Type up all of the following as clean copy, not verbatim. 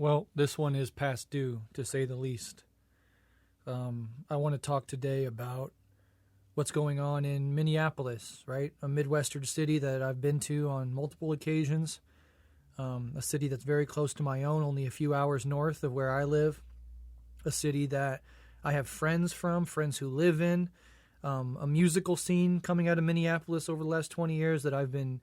Well, this one is past due, to say the least. I want to talk today about what's going on in Minneapolis, right? A Midwestern city that I've been to on multiple occasions. A city that's very close to my own, only a few hours north of where I live. A city that I have friends from, friends who live in. A musical scene coming out of Minneapolis over the last 20 years that I've been,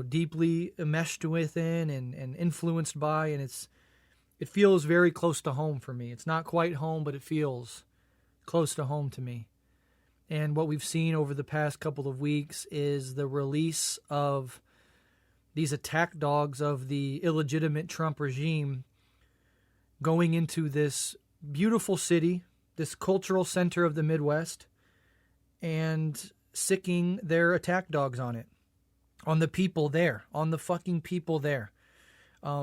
deeply enmeshed within and influenced by, and it feels very close to home for me. It's not quite home, but it feels close to home to me. And what we've seen over the past couple of weeks is the release of these attack dogs of the illegitimate Trump regime going into this beautiful city, this cultural center of the Midwest, and sicking their attack dogs on it, on the people there, on the fucking people there.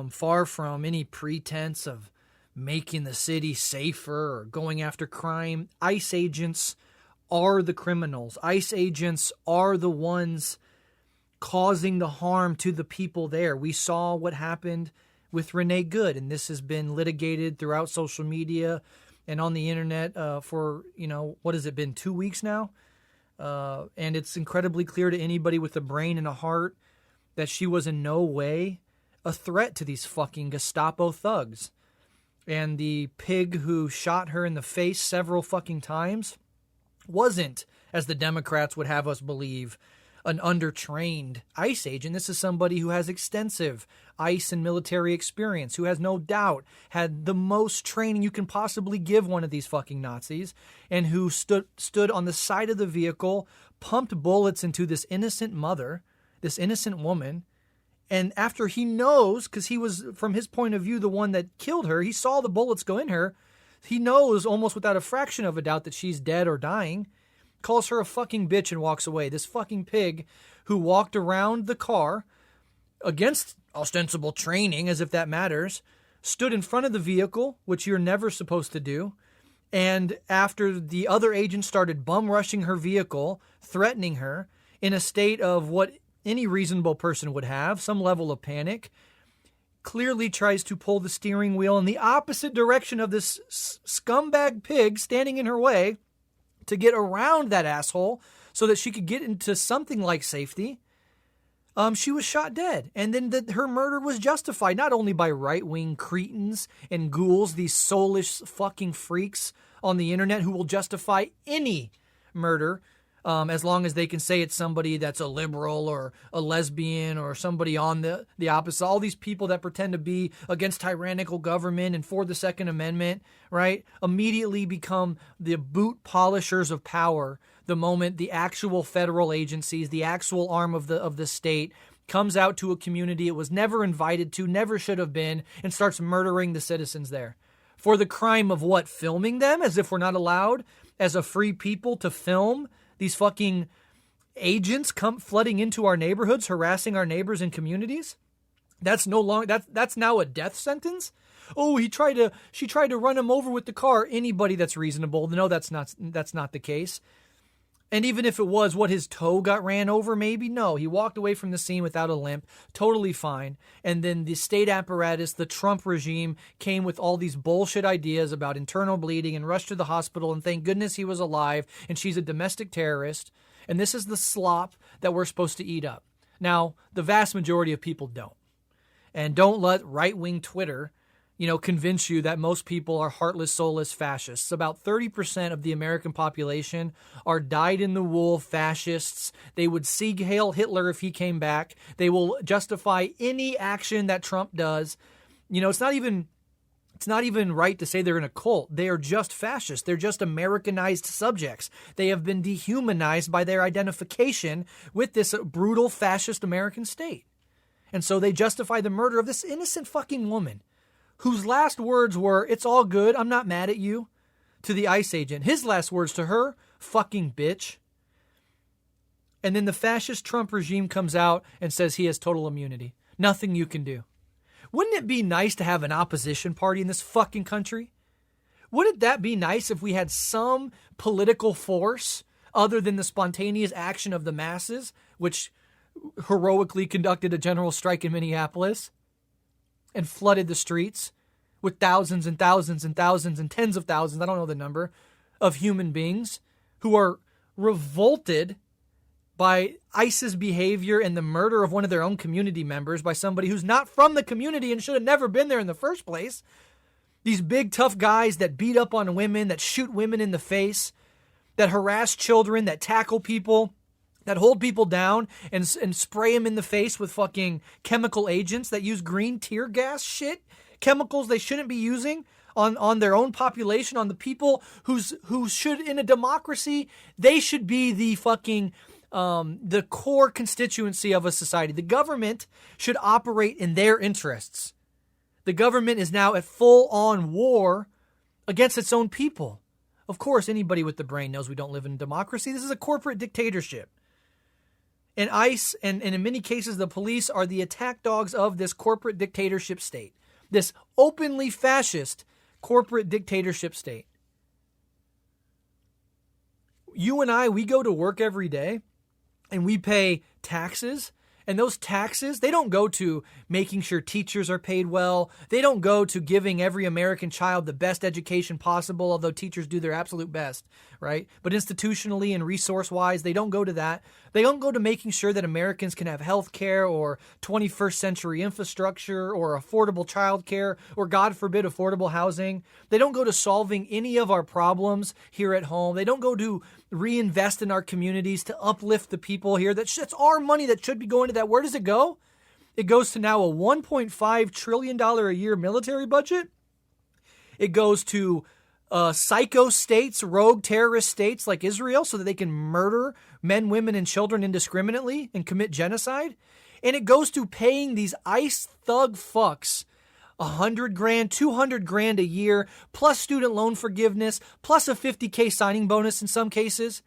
Far from any pretense of making the city safer or going after crime. ICE agents are the criminals. ICE agents are the ones causing the harm to the people there. We saw what happened with Renee Good, and this has been litigated throughout social media and on the internet for, what has it been, 2 weeks now? And it's incredibly clear to anybody with a brain and a heart that she was in no way a threat to these fucking Gestapo thugs. And the pig who shot her in the face several fucking times wasn't, as the Democrats would have us believe, an undertrained ICE agent. This is somebody who has extensive ICE and military experience, who has no doubt had the most training you can possibly give one of these fucking Nazis, and who stood on the side of the vehicle, pumped bullets into this innocent mother, this innocent woman. And after he knows, because he was, from his point of view, the one that killed her, he saw the bullets go in her, he knows almost without a fraction of a doubt that she's dead or dying, calls her a fucking bitch and walks away. This fucking pig who walked around the car against ostensible training, as if that matters, stood in front of the vehicle, which you're never supposed to do. And after the other agent started bum rushing her vehicle, threatening her in a state of what any reasonable person would have, some level of panic, clearly tries to pull the steering wheel in the opposite direction of this scumbag pig standing in her way to get around that asshole so that she could get into something like safety. She was shot dead. And then her murder was justified, not only by right-wing cretins and ghouls, these soulless fucking freaks on the internet who will justify any murder, as long as they can say it's somebody that's a liberal or a lesbian or somebody on the opposite. All these people that pretend to be against tyrannical government and for the Second Amendment, right, immediately become the boot polishers of power the moment the actual federal agencies, the actual arm of the state, comes out to a community it was never invited to, never should have been, and starts murdering the citizens there. For the crime of what? Filming them, as if we're not allowed as a free people to film these fucking agents come flooding into our neighborhoods, harassing our neighbors and communities. That's no longer, that's now a death sentence. Oh, she tried to run him over with the car. Anybody that's reasonable, no, that's not the case. And even if it was, what, his toe got ran over, maybe? No, he walked away from the scene without a limp, totally fine. And then the state apparatus, the Trump regime, came with all these bullshit ideas about internal bleeding and rushed to the hospital, and thank goodness he was alive, and she's a domestic terrorist. And this is the slop that we're supposed to eat up. Now, the vast majority of people don't. And don't let right-wing Twitter convince you that most people are heartless, soulless fascists. About 30% of the American population are dyed-in-the-wool fascists. They would sieg Heil Hitler if he came back. They will justify any action that Trump does. It's not even right to say they're in a cult. They are just fascists. They're just Americanized subjects. They have been dehumanized by their identification with this brutal fascist American state. And so they justify the murder of this innocent fucking woman, whose last words were, "It's all good, I'm not mad at you," to the ICE agent. His last words to her, "Fucking bitch." And then the fascist Trump regime comes out and says he has total immunity. Nothing you can do. Wouldn't it be nice to have an opposition party in this fucking country? Wouldn't that be nice if we had some political force other than the spontaneous action of the masses, which heroically conducted a general strike in Minneapolis and flooded the streets with thousands and thousands and thousands and tens of thousands, I don't know the number, of human beings who are revolted by ICE's behavior and the murder of one of their own community members by somebody who's not from the community and should have never been there in the first place. These big, tough guys that beat up on women, that shoot women in the face, that harass children, that tackle people, that hold people down and spray them in the face with fucking chemical agents, that use green tear gas shit, chemicals they shouldn't be using on their own population, on the people who should, in a democracy, they should be the fucking the core constituency of a society. The government should operate in their interests. The government is now at full-on war against its own people. Of course, anybody with the brain knows we don't live in a democracy. This is a corporate dictatorship. And ICE, and in many cases the police, are the attack dogs of this corporate dictatorship state. This openly fascist corporate dictatorship state. You and I, we go to work every day and we pay taxes. And those taxes, they don't go to making sure teachers are paid well. They don't go to giving every American child the best education possible, although teachers do their absolute best, right? But institutionally and resource-wise, they don't go to that. They don't go to making sure that Americans can have health care or 21st century infrastructure or affordable child care or, God forbid, affordable housing. They don't go to solving any of our problems here at home. They don't go to reinvest in our communities to uplift the people here. That's our money that should be going to that. Where does it go? It goes to now a $1.5 trillion a year military budget. It goes to psycho states, rogue terrorist states like Israel, so that they can murder men, women, and children indiscriminately and commit genocide. And it goes to paying these ICE thug fucks $100,000, $200,000 a year, plus student loan forgiveness, plus a $50,000 signing bonus in some cases.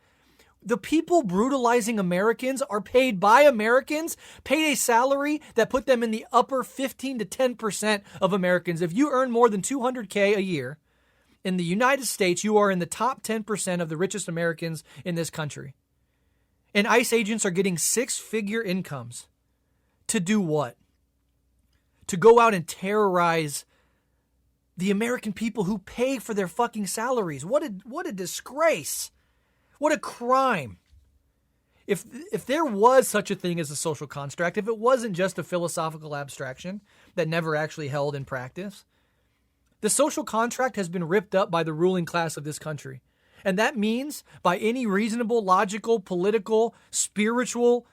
The people brutalizing Americans are paid by Americans, paid a salary that put them in the upper 15 to 10% of Americans. If you earn more than $200,000 a year in the United States, you are in the top 10% of the richest Americans in this country. And ICE agents are getting six-figure incomes. To do what? To go out and terrorize the American people who pay for their fucking salaries. What a disgrace. What a crime. If there was such a thing as a social construct, if it wasn't just a philosophical abstraction that never actually held in practice, the social contract has been ripped up by the ruling class of this country. And that means, by any reasonable, logical, political, spiritual,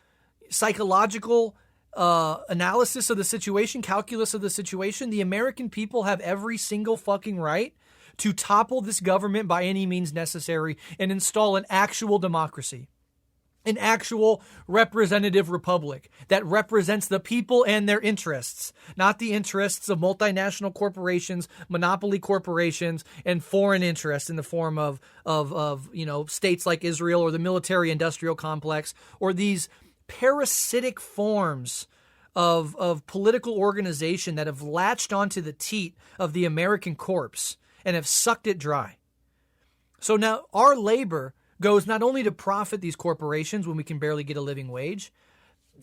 psychological analysis of the situation, calculus of the situation, the American people have every single fucking right to topple this government by any means necessary and install an actual democracy, an actual representative republic that represents the people and their interests, not the interests of multinational corporations, monopoly corporations, and foreign interests in the form of states like Israel or the military-industrial complex, or these parasitic forms of political organization that have latched onto the teat of the American corpse and have sucked it dry. So now our labor goes not only to profit these corporations when we can barely get a living wage,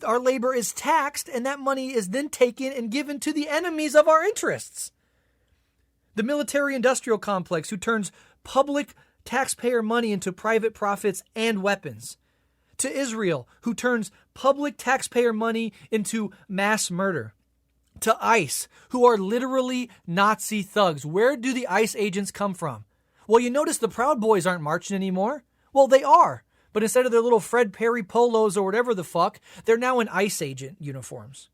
our labor is taxed, and that money is then taken and given to the enemies of our interests. The military-industrial complex, who turns public taxpayer money into private profits and weapons. To Israel, who turns public taxpayer money into mass murder. To ICE, who are literally Nazi thugs. Where do the ICE agents come from? Well, you notice the Proud Boys aren't marching anymore. Well, they are. But instead of their little Fred Perry polos or whatever the fuck, they're now in ICE agent uniforms.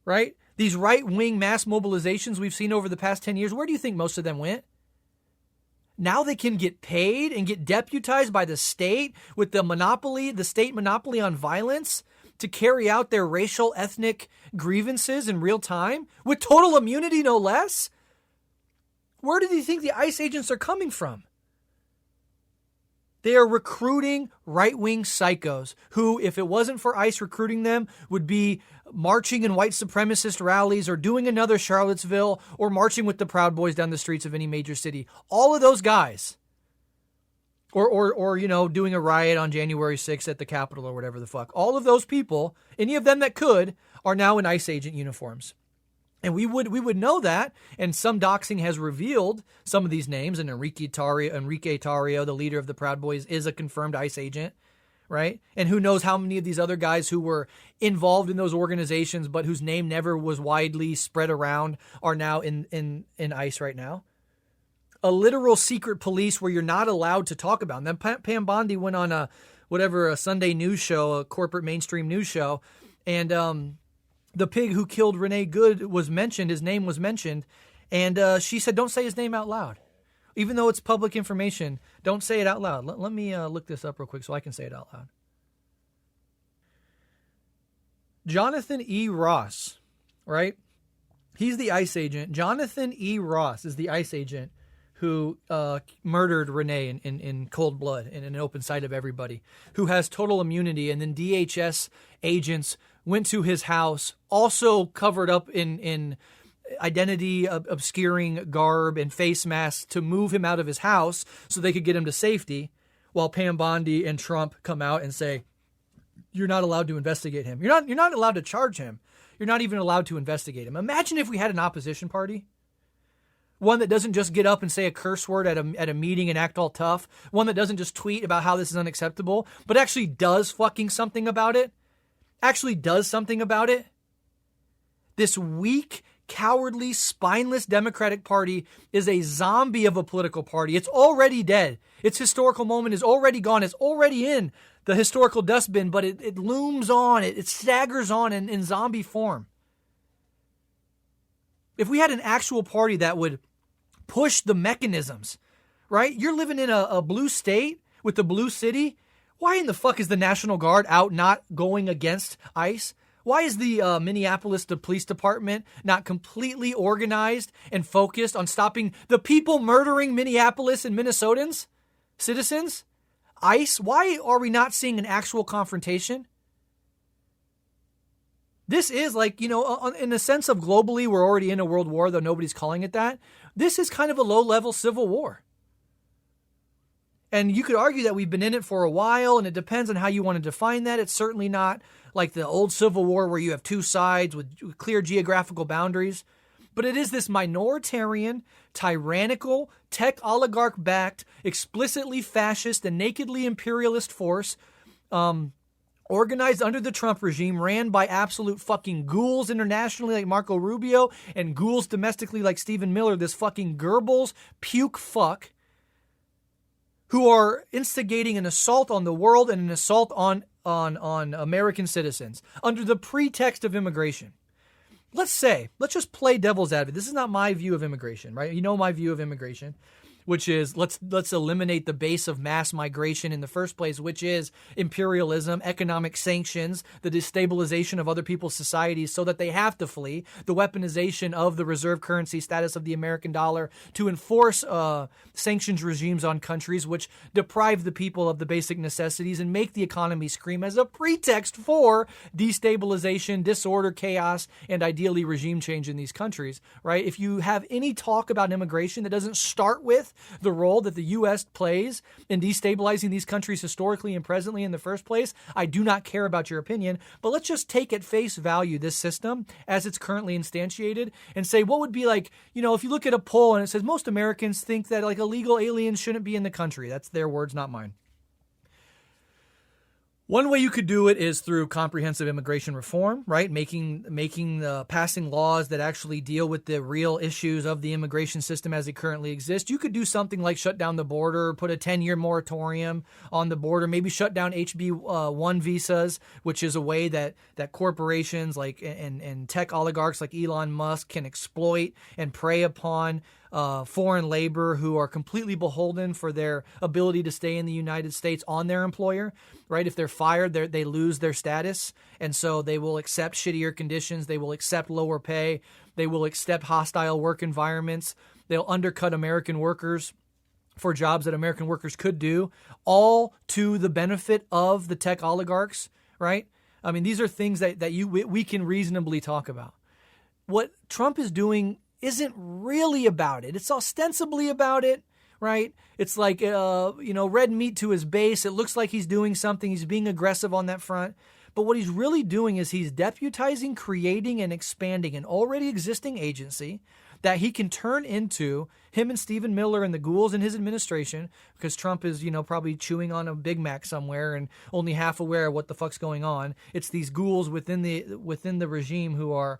Right? These right-wing mass mobilizations we've seen over the past 10 years, where do you think most of them went? Now they can get paid and get deputized by the state with the state monopoly on violence to carry out their racial, ethnic grievances in real time with total immunity, no less. Where do you think the ICE agents are coming from? They are recruiting right-wing psychos who, if it wasn't for ICE recruiting them, would be marching in white supremacist rallies or doing another Charlottesville or marching with the Proud Boys down the streets of any major city. All of those guys. Or doing a riot on January 6th at the Capitol or whatever the fuck. All of those people, any of them that could, are now in ICE agent uniforms. And we would know that, and some doxing has revealed some of these names, and Enrique Tarrio, the leader of the Proud Boys, is a confirmed ICE agent, right? And who knows how many of these other guys who were involved in those organizations but whose name never was widely spread around are now in ICE right now. A literal secret police where you're not allowed to talk about them. Then Pam Bondi went on a Sunday news show, a corporate mainstream news show, and the pig who killed Renee Good was mentioned. His name was mentioned. And she said, don't say his name out loud. Even though it's public information, don't say it out loud. Let me look this up real quick so I can say it out loud. Jonathan E. Ross, right? He's the ICE agent. Jonathan E. Ross is the ICE agent who murdered Renee in cold blood in an open sight of everybody, who has total immunity. And then DHS agents went to his house, also covered up in identity obscuring garb and face masks to move him out of his house so they could get him to safety, while Pam Bondi and Trump come out and say, you're not allowed to investigate him. You're not allowed to charge him. You're not even allowed to investigate him. Imagine if we had an opposition party. One that doesn't just get up and say a curse word at a meeting and act all tough. One that doesn't just tweet about how this is unacceptable, but actually does fucking something about it. Actually does something about it. This weak, cowardly, spineless Democratic Party is a zombie of a political party. It's already dead. Its historical moment is already gone. It's already in the historical dustbin, but it looms on. It staggers on in zombie form. If we had an actual party that would push the mechanisms, right? You're living in a blue state with the blue city. Why in the fuck is the National Guard out not going against ICE? Why is the Minneapolis police department not completely organized and focused on stopping the people murdering Minneapolis and Minnesotans, citizens? ICE, why are we not seeing an actual confrontation? This is like, in the sense of globally, we're already in a world war, though nobody's calling it that. This is kind of a low-level civil war. And you could argue that we've been in it for a while, and it depends on how you want to define that. It's certainly not like the old Civil War where you have two sides with clear geographical boundaries. But it is this minoritarian, tyrannical, tech oligarch-backed, explicitly fascist and nakedly imperialist force organized under the Trump regime, ran by absolute fucking ghouls internationally like Marco Rubio and ghouls domestically like Stephen Miller, this fucking Goebbels puke fuck, who are instigating an assault on the world and an assault on American citizens under the pretext of immigration. Let's just play devil's advocate. This is not my view of immigration, right? You know my view of immigration, which is let's eliminate the base of mass migration in the first place, which is imperialism, economic sanctions, the destabilization of other people's societies so that they have to flee, the weaponization of the reserve currency status of the American dollar to enforce sanctions regimes on countries which deprive the people of the basic necessities and make the economy scream as a pretext for destabilization, disorder, chaos, and ideally regime change in these countries, right? If you have any talk about immigration that doesn't start with the role that the U.S. plays in destabilizing these countries historically and presently in the first place, I do not care about your opinion, but let's just take at face value this system as it's currently instantiated and say what would be like, if you look at a poll and it says most Americans think that like illegal aliens shouldn't be in the country. That's their words, not mine. One way you could do it is through comprehensive immigration reform, right? Passing laws that actually deal with the real issues of the immigration system as it currently exists. You could do something like shut down the border, put a 10-year moratorium on the border, maybe shut down HB1 visas, which is a way that corporations like and tech oligarchs like Elon Musk can exploit and prey upon foreign labor who are completely beholden for their ability to stay in the United States on their employer, right? If they're fired, they lose their status. And so they will accept shittier conditions. They will accept lower pay. They will accept hostile work environments. They'll undercut American workers for jobs that American workers could do, all to the benefit of the tech oligarchs, right? I mean, these are things that we can reasonably talk about. What Trump is doing isn't really about it. It's ostensibly about it, right? It's like, red meat to his base. It looks like he's doing something. He's being aggressive on that front. But what he's really doing is he's deputizing, creating, and expanding an already existing agency that he can turn into, him and Stephen Miller and the ghouls in his administration, because Trump is, probably chewing on a Big Mac somewhere and only half aware of what the fuck's going on. It's these ghouls within the regime who are,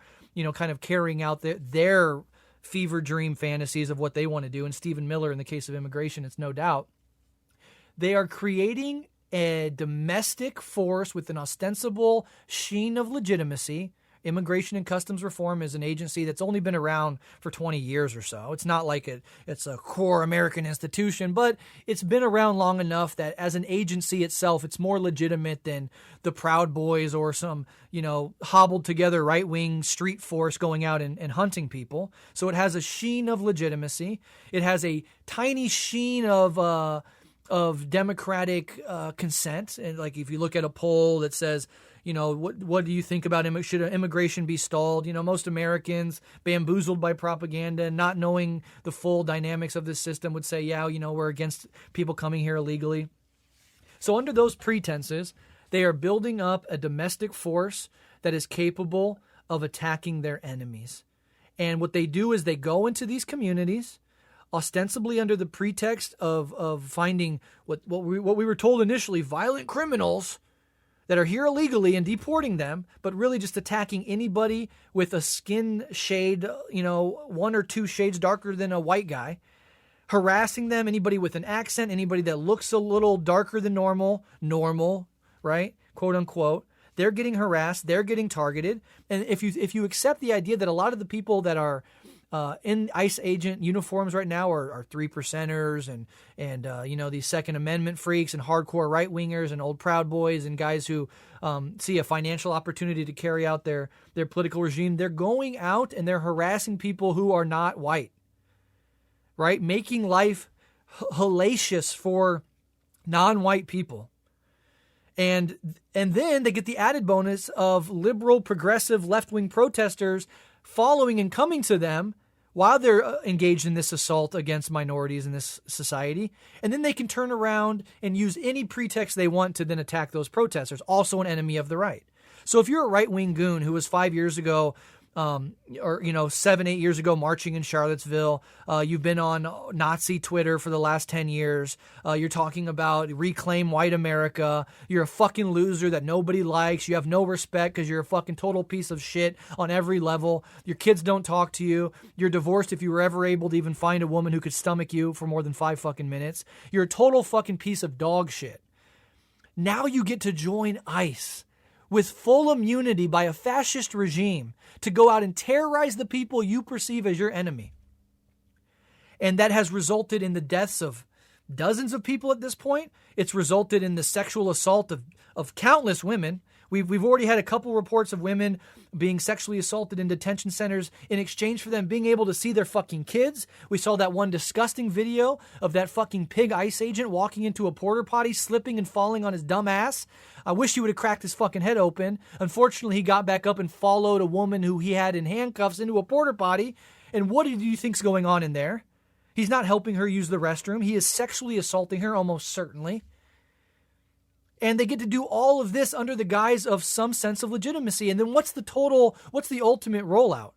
kind of carrying out their fever dream fantasies of what they want to do. And Stephen Miller, in the case of immigration, it's no doubt. They are creating a domestic force with an ostensible sheen of legitimacy. Immigration and Customs Reform is an agency that's only been around for 20 years or so. It's not like it's a core American institution, but it's been around long enough that as an agency itself, it's more legitimate than the Proud Boys or some, hobbled together right-wing street force going out and hunting people. So it has a sheen of legitimacy. It has a tiny sheen of democratic consent. And like if you look at a poll that says, what do you think about should immigration be stalled? Most Americans, bamboozled by propaganda and not knowing the full dynamics of this system, would say, yeah, we're against people coming here illegally. So under those pretenses, they are building up a domestic force that is capable of attacking their enemies. And what they do is they go into these communities, ostensibly under the pretext of finding what we were told initially, violent criminals that are here illegally and deporting them, but really just attacking anybody with a skin shade, 1 or 2 shades darker than a white guy, harassing them, anybody with an accent, anybody that looks a little darker than normal, right? Quote unquote. They're getting harassed. They're getting targeted. And if you accept the idea that a lot of the people that are in ICE agent uniforms right now are 3%ers and these Second Amendment freaks and hardcore right-wingers and old Proud Boys and guys who see a financial opportunity to carry out their political regime. They're going out and they're harassing people who are not white, right? Making life hellacious for non-white people. And then they get the added bonus of liberal, progressive, left-wing protesters following and coming to them while they're engaged in this assault against minorities in this society. And then they can turn around and use any pretext they want to then attack those protesters, also an enemy of the right. So if you're a right-wing goon who was 5 years ago, 7-8 years ago marching in Charlottesville, you've been on Nazi Twitter for the last 10 years, you're talking about reclaim white America, you're a fucking loser that nobody likes, you have no respect because you're a fucking total piece of shit on every level, your kids don't talk to you, you're divorced if you were ever able to even find a woman who could stomach you for more than 5 fucking minutes, you're a total fucking piece of dog shit. Now you get to join ICE with full immunity by a fascist regime to go out and terrorize the people you perceive as your enemy. And that has resulted in the deaths of dozens of people at this point. It's resulted in the sexual assault of countless women. We've already had a couple reports of women being sexually assaulted in detention centers in exchange for them being able to see their fucking kids. We saw that one disgusting video of that fucking pig ICE agent walking into a porta potty, slipping and falling on his dumb ass. I wish he would have cracked his fucking head open. Unfortunately, he got back up and followed a woman who he had in handcuffs into a porta potty. And what do you think's going on in there? He's not helping her use the restroom. He is sexually assaulting her, almost certainly. And they get to do all of this under the guise of some sense of legitimacy. And then what's the ultimate rollout?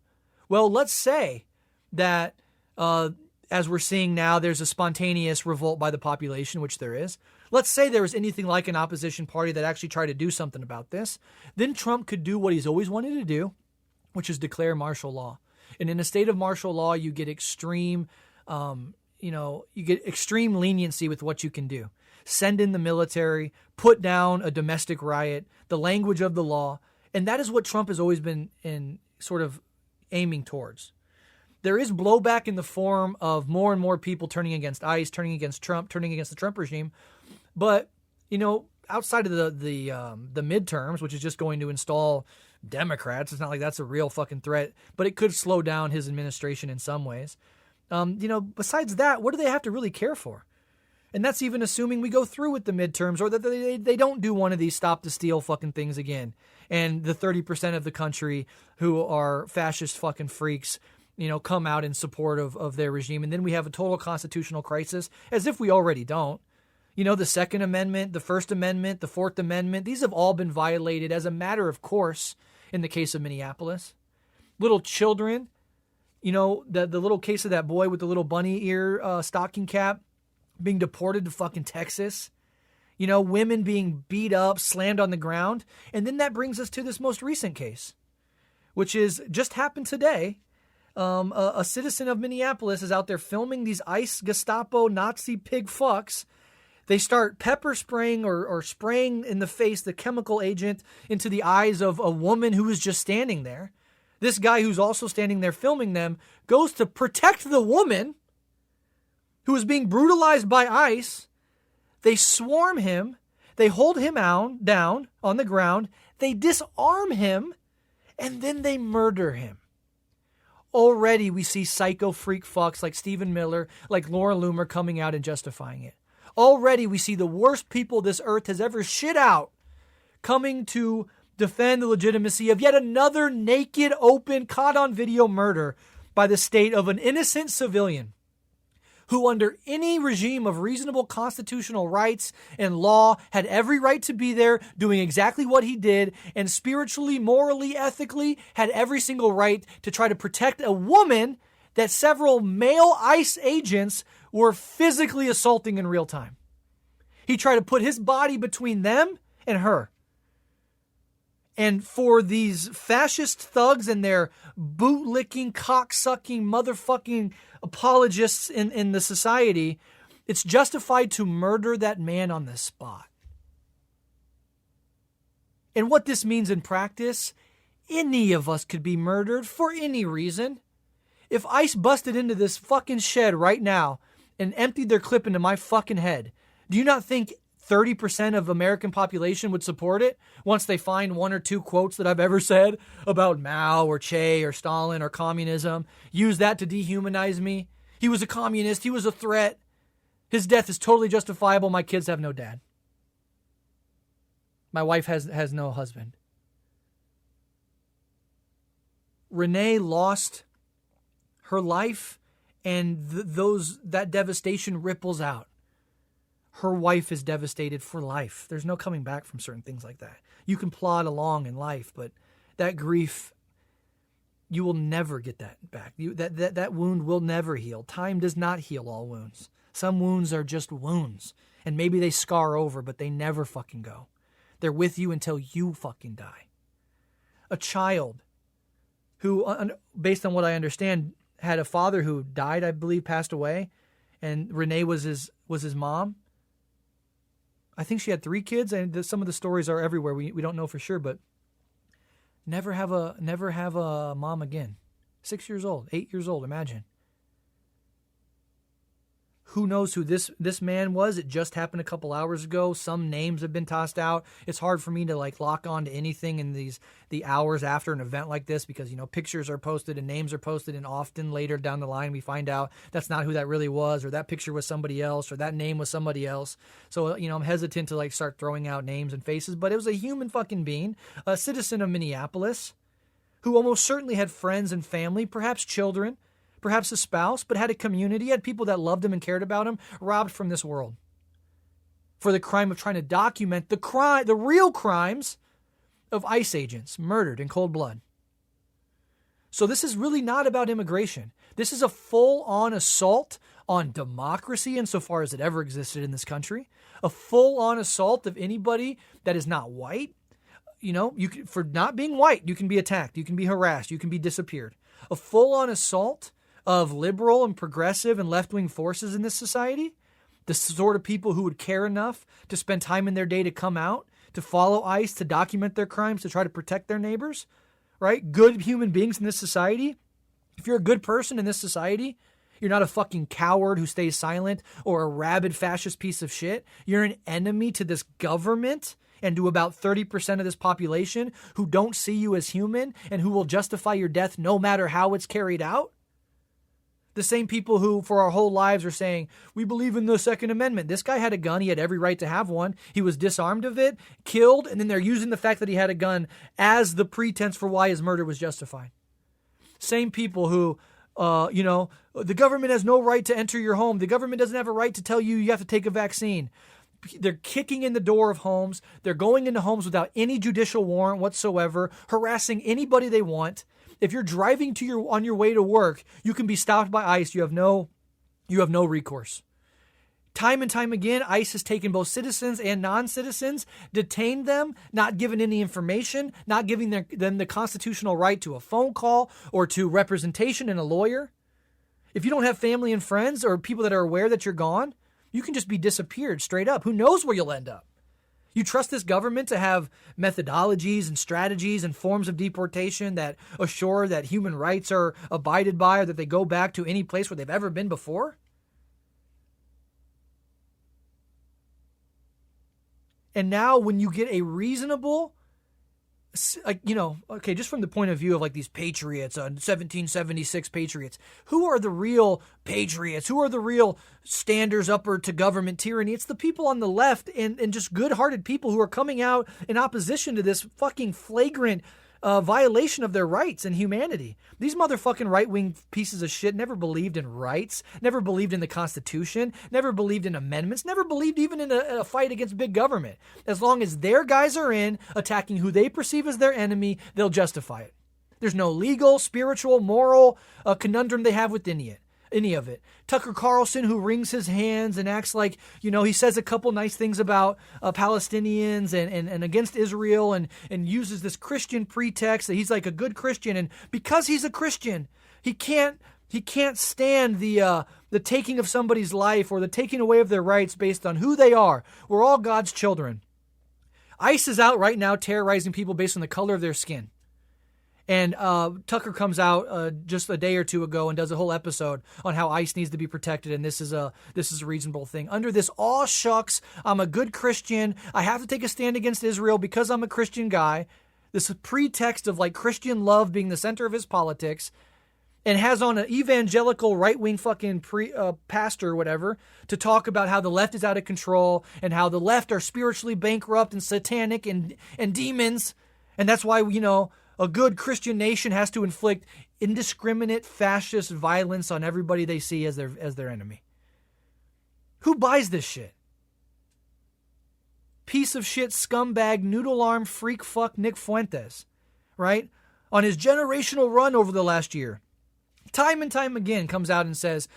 Well, let's say that, as we're seeing now, there's a spontaneous revolt by the population, which there is. Let's say there was anything like an opposition party that actually tried to do something about this. Then Trump could do what he's always wanted to do, which is declare martial law. And in a state of martial law, you get extreme leniency with what you can do. Send in the military, put down a domestic riot, the language of the law. And that is what Trump has always been in sort of aiming towards. There is blowback in the form of more and more people turning against ICE, turning against Trump, turning against the Trump regime. But, outside of the midterms, which is just going to install Democrats, it's not like that's a real fucking threat, but it could slow down his administration in some ways. Besides that, what do they have to really care for? And that's even assuming we go through with the midterms or that they don't do one of these stop the steal fucking things again. And the 30% of the country who are fascist fucking freaks, come out in support of their regime. And then we have a total constitutional crisis, as if we already don't. You know, the Second Amendment, the First Amendment, the Fourth Amendment, these have all been violated as a matter of course in the case of Minneapolis. Little children, you know, the little case of that boy with the little bunny ear stocking cap being deported to fucking Texas. You know, women being beat up, slammed on the ground. And then that brings us to this most recent case, which is just happened today. A citizen of Minneapolis is out there filming these ICE, Gestapo, Nazi pig fucks. They start pepper spraying or spraying in the face the chemical agent into the eyes of a woman who is just standing there. This guy who's also standing there filming them goes to protect the woman who is being brutalized by ICE. They swarm him. They hold him down on the ground. They disarm him. And then they murder him. Already we see psycho freak fucks like Stephen Miller, like Laura Loomer coming out and justifying it. Already we see the worst people this earth has ever shit out coming to defend the legitimacy of yet another naked, open, caught on video murder by the state of an innocent civilian who under any regime of reasonable constitutional rights and law had every right to be there doing exactly what he did, and spiritually, morally, ethically had every single right to try to protect a woman that several male ICE agents were physically assaulting in real time. He tried to put his body between them and her. And for these fascist thugs and their bootlicking, cocksucking, motherfucking apologists in the society, it's justified to murder that man on the spot. And what this means in practice, any of us could be murdered for any reason. If ICE busted into this fucking shed right now and emptied their clip into my fucking head, do you not think 30% of American population would support it once they find one or two quotes that I've ever said about Mao or Che or Stalin or communism? Use that to dehumanize me. He was a communist. He was a threat. His death is totally justifiable. My kids have no dad. My wife has no husband. Renee lost her life, and that devastation ripples out. Her wife is devastated for life. There's no coming back from certain things like that. You can plod along in life, but that grief, you will never get that back. That wound will never heal. Time does not heal all wounds. Some wounds are just wounds, and maybe they scar over, but they never fucking go. They're with you until you fucking die. A child who, based on what I understand, had a father who died, I believe, passed away, and Renee was his mom. I think she had 3 kids, and some of the stories are everywhere. We don't know for sure, but never have a mom again. 6 years old, 8 years old, imagine. Who knows who this man was? It just happened a couple hours ago. Some names have been tossed out. It's hard for me to lock on to anything in the hours after an event like this because, pictures are posted and names are posted, and often later down the line we find out that's not who that really was, or that picture was somebody else, or that name was somebody else. So, I'm hesitant to start throwing out names and faces, but it was a human fucking being, a citizen of Minneapolis, who almost certainly had friends and family, perhaps children, perhaps a spouse, but had a community, had people that loved him and cared about him, robbed from this world for the crime of trying to document the real crimes of ICE agents murdered in cold blood. So this is really not about immigration. This is a full-on assault on democracy insofar as it ever existed in this country, a full-on assault of anybody that is not white. For not being white, you can be attacked, you can be harassed, you can be disappeared. A full-on assault of liberal and progressive and left-wing forces in this society, the sort of people who would care enough to spend time in their day to come out, to follow ICE, to document their crimes, to try to protect their neighbors, right? Good human beings in this society. If you're a good person in this society, you're not a fucking coward who stays silent or a rabid fascist piece of shit. You're an enemy to this government and to about 30% of this population who don't see you as human and who will justify your death no matter how it's carried out. The same people who, for our whole lives, are saying, we believe in the Second Amendment. This guy had a gun. He had every right to have one. He was disarmed of it, killed, and then they're using the fact that he had a gun as the pretense for why his murder was justified. Same people who, the government has no right to enter your home. The government doesn't have a right to tell you you have to take a vaccine. They're kicking in the door of homes. They're going into homes without any judicial warrant whatsoever, harassing anybody they want. If you're driving on your way to work, you can be stopped by ICE. You have no recourse. Time and time again, ICE has taken both citizens and non-citizens, detained them, not given any information, not giving them the constitutional right to a phone call or to representation and a lawyer. If you don't have family and friends or people that are aware that you're gone, you can just be disappeared straight up. Who knows where you'll end up? You trust this government to have methodologies and strategies and forms of deportation that assure that human rights are abided by or that they go back to any place where they've ever been before? And now when you get a reasonable, just from the point of view of like these patriots, 1776 patriots, who are the real patriots? Who are the real standers upper to government tyranny? It's the people on the left and just good-hearted people who are coming out in opposition to this fucking flagrant violation of their rights and humanity. These motherfucking right-wing pieces of shit never believed in rights, never believed in the Constitution, never believed in amendments, never believed even in a fight against big government. As long as their guys are in attacking who they perceive as their enemy, they'll justify it. There's no legal, spiritual, moral conundrum they have with any of it. Tucker Carlson, who wrings his hands and acts like, he says a couple nice things about Palestinians and against Israel and uses this Christian pretext that he's like a good Christian. And because he's a Christian, he can't stand the taking of somebody's life or the taking away of their rights based on who they are. We're all God's children. ICE is out right now terrorizing people based on the color of their skin. And Tucker comes out just a day or two ago and does a whole episode on how ICE needs to be protected, and this is a reasonable thing. Under this, aw shucks, I'm a good Christian. I have to take a stand against Israel because I'm a Christian guy. This pretext of like Christian love being the center of his politics, and has on an evangelical right-wing fucking pastor or whatever to talk about how the left is out of control and how the left are spiritually bankrupt and satanic and demons, and that's why a good Christian nation has to inflict indiscriminate fascist violence on everybody they see as their enemy. Who buys this shit? Piece of shit, scumbag, noodle arm, freak fuck Nick Fuentes, right? On his generational run over the last year. Time and time again comes out and says,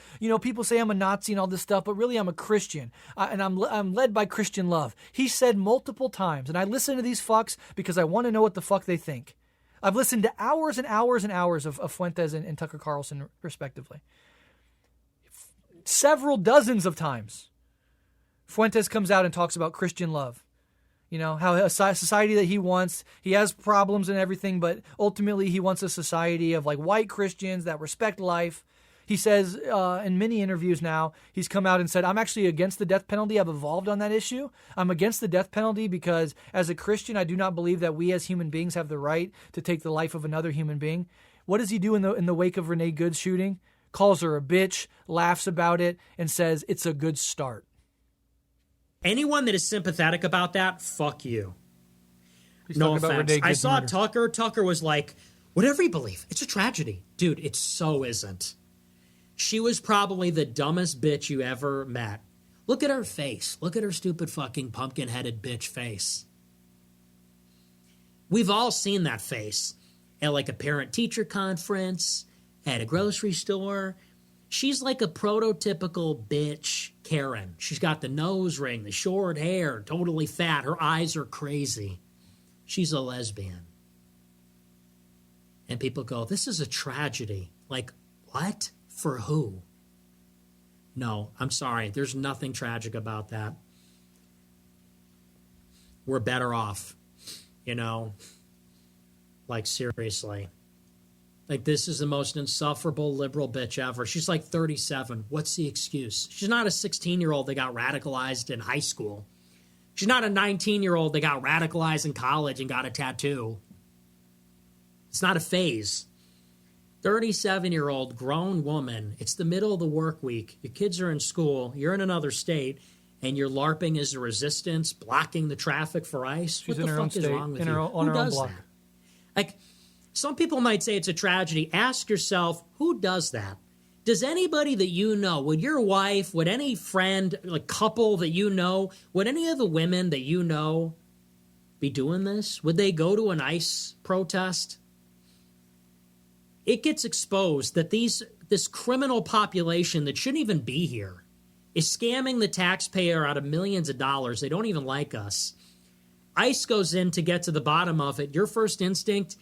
people say I'm a Nazi and all this stuff, but really I'm a Christian, and I'm led by Christian love. He said multiple times, and I listen to these fucks because I want to know what the fuck they think. I've listened to hours and hours and hours of Fuentes and Tucker Carlson, respectively. Several dozens of times, Fuentes comes out and talks about Christian love. How a society that he wants, he has problems and everything, but ultimately he wants a society of like white Christians that respect life. He says in many interviews now, he's come out and said, I'm actually against the death penalty. I've evolved on that issue. I'm against the death penalty because as a Christian, I do not believe that we as human beings have the right to take the life of another human being. What does he do in the wake of Renee Good's shooting? Calls her a bitch, laughs about it, and says it's a good start. Anyone that is sympathetic about that, fuck you. No offense. I saw Tucker. Tucker was like, whatever you believe, it's a tragedy. Dude, it so isn't. She was probably the dumbest bitch you ever met. Look at her face. Look at her stupid fucking pumpkin-headed bitch face. We've all seen that face at like a parent-teacher conference, at a grocery store. She's like a prototypical bitch Karen. She's got the nose ring, the short hair, totally fat. Her eyes are crazy. She's a lesbian. And people go, this is a tragedy. Like, what? For who? No, I'm sorry. There's nothing tragic about that. We're better off, Like, seriously. Like, this is the most insufferable liberal bitch ever. She's like 37. What's the excuse? She's not a 16-year-old that got radicalized in high school. She's not a 19-year-old that got radicalized in college and got a tattoo. It's not a phase. 37-year-old grown woman. It's the middle of the work week. Your kids are in school. You're in another state. And you're LARPing as a resistance, blocking the traffic for ICE. She's what the fuck is wrong with you? Who does that? Like, some people might say it's a tragedy. Ask yourself, who does that? Does anybody that you know, would your wife, would any friend, like couple that you know, would any of the women that you know be doing this? Would they go to an ICE protest? It gets exposed that this criminal population that shouldn't even be here is scamming the taxpayer out of millions of dollars. They don't even like us. ICE goes in to get to the bottom of it. Your first instinct